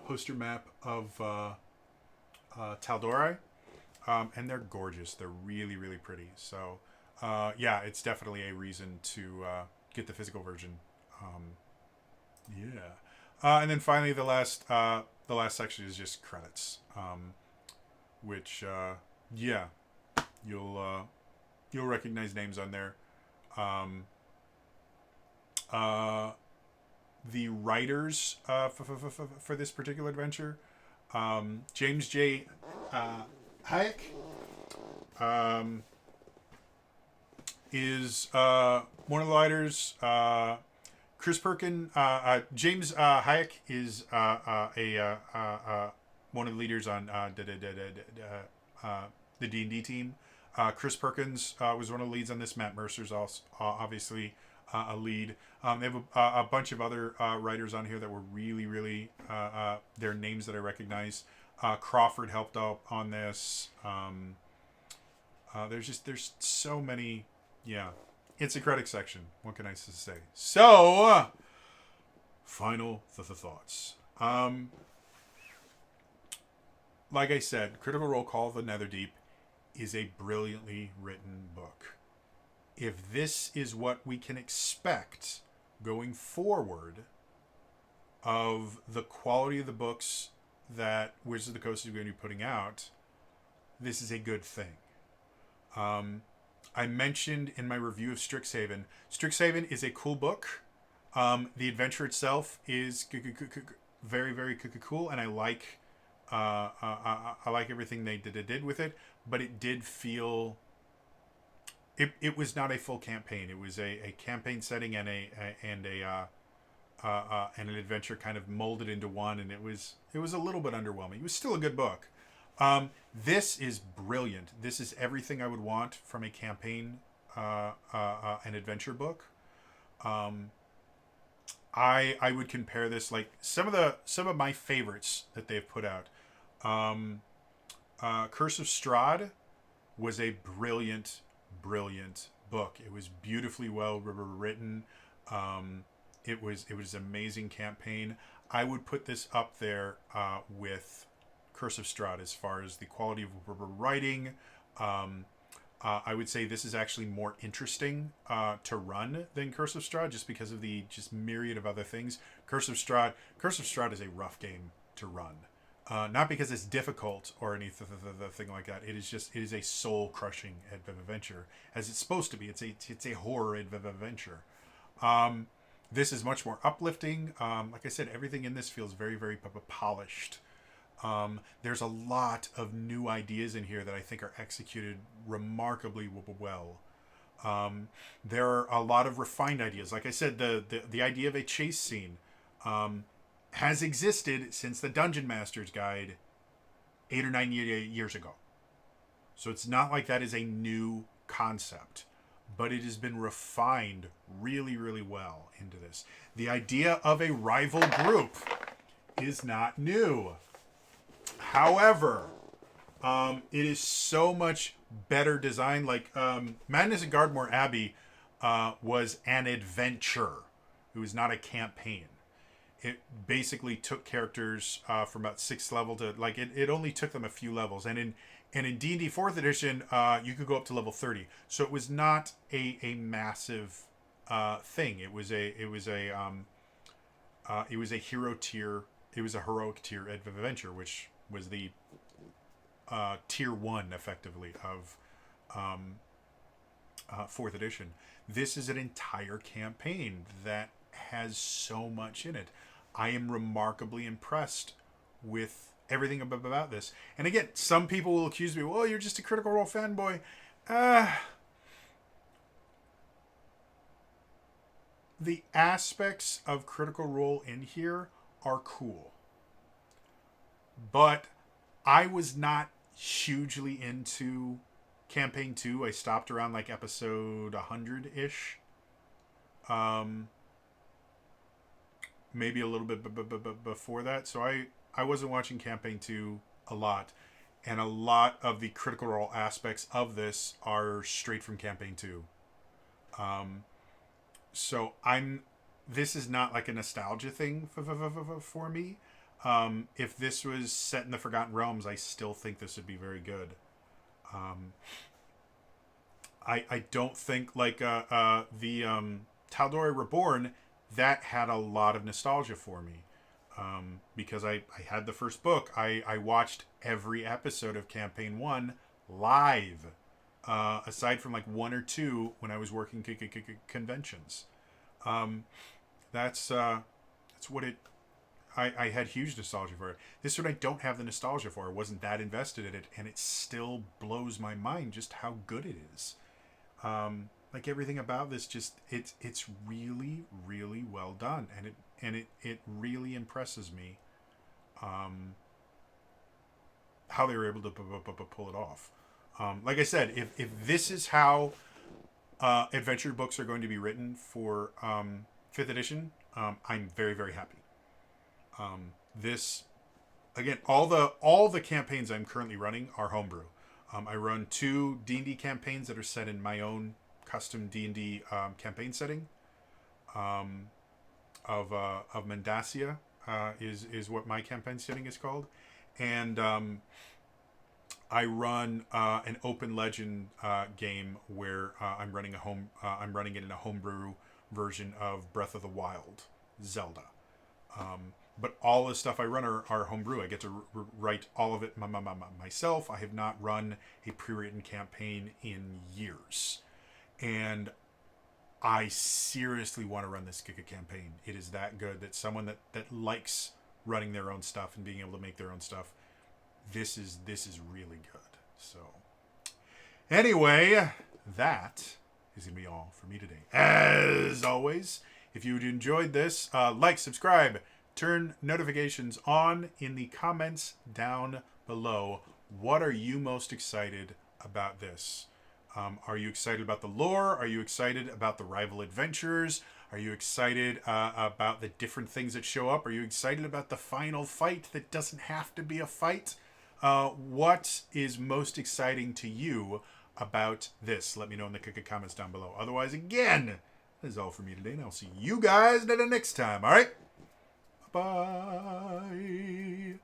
poster map of Tal'Dorei. And they're gorgeous. They're really, really pretty. So, yeah, it's definitely a reason to get the physical version. And then finally, the last section is just credits, which yeah, you'll recognize names on there. The writers for this particular adventure, James J. Hayek is one of the writers. Chris Perkin, James Hayek is one of the leaders on the D&D team. Chris Perkins was one of the leads on this. Matt Mercer's also obviously a lead. They have a bunch of other writers on here that were really, really their names that I recognize. Crawford helped out on this. There's so many. Yeah, it's a critic section. What can I say? So, final thoughts. Like I said, Critical Role Call of the Netherdeep is a brilliantly written book. If this is what we can expect going forward of the quality of the books that Wizards of the Coast is going to be putting out, this is a good thing. I mentioned in my review of Strixhaven, Strixhaven is a cool book. The adventure itself is very, very cool, and I like everything they did with it, but it did feel... It was not a full campaign. It was a campaign setting and an adventure kind of molded into one, and it was a little bit underwhelming. It was still a good book. This is brilliant. This is everything I would want from a campaign, an adventure book. I would compare this, like some of my favorites that they've put out. Curse of Strahd was a brilliant book. It was beautifully well written. It was an amazing campaign. I would put this up there with Curse of Strahd as far as the quality of writing. I would say this is actually more interesting to run than Curse of Strahd, just because of the myriad of other things. Curse of Strahd is a rough game to run. Not because it's difficult or anything like that. It is a soul crushing adventure, as it's supposed to be. It's a horror adventure. This is much more uplifting. Like I said, everything in this feels very, very polished. There's a lot of new ideas in here that I think are executed remarkably well. There are a lot of refined ideas. Like I said, the idea of a chase scene has existed since the Dungeon Master's Guide 8 or 9 years ago. So it's not like that is a new concept, but it has been refined really, really well into this. The idea of a rival group is not new. However, it is so much better designed. Like Madness at Gardmore Abbey was an adventure. It was not a campaign. It basically took characters from about 6th level to it only took them a few levels, and in D&D 4th edition you could go up to level 30. So it was not a massive thing. It was a hero tier it was a heroic tier adventure, which was the tier 1 effectively of fourth edition. This is an entire campaign that has so much in it. I am remarkably impressed with everything about this. And again, some people will accuse me, well, you're just a Critical Role fanboy. The aspects of Critical Role in here are cool. But I was not hugely into Campaign 2. I stopped around like episode 100-ish. Maybe a little bit before that. So I wasn't watching Campaign 2 a lot. And a lot of the Critical Role aspects of this are straight from Campaign 2. So this is not like a nostalgia thing for me. If this was set in the Forgotten Realms, I still think this would be very good. I don't think like the Tal'Dorei Reborn, that had a lot of nostalgia for me. Because I had the first book. I watched every episode of Campaign 1 live. Aside from like 1 or 2 when I was working conventions. That's what it... I had huge nostalgia for it. This one I don't have the nostalgia for. I wasn't that invested in it, and it still blows my mind just how good it is. Like everything about this, just it's really, really well done, and it really impresses me how they were able to pull it off. Like I said, if this is how adventure books are going to be written for 5th edition, I'm very, very happy. This, again, all the campaigns I'm currently running are homebrew. I run 2 D&D campaigns that are set in my own custom D&D campaign setting. Of Mendacia is what my campaign setting is called, and I run an open legend game where I'm running it in a homebrew version of Breath of the Wild, Zelda. But all the stuff I run are homebrew. I get to write all of it myself. I have not run a pre-written campaign in years, and I seriously want to run this campaign. It is that good that someone that likes running their own stuff and being able to make their own stuff, this is really good. So anyway, that is going to be all for me today. As always, if you enjoyed this, like, subscribe, turn notifications on in the comments down below. What are you most excited about this? Are you excited about the lore? Are you excited about the rival adventures? Are you excited about the different things that show up? Are you excited about the final fight that doesn't have to be a fight? What is most exciting to you about this? Let me know in the comments down below. Otherwise, again, that is all for me today, and I'll see you guys next time. All right? Bye.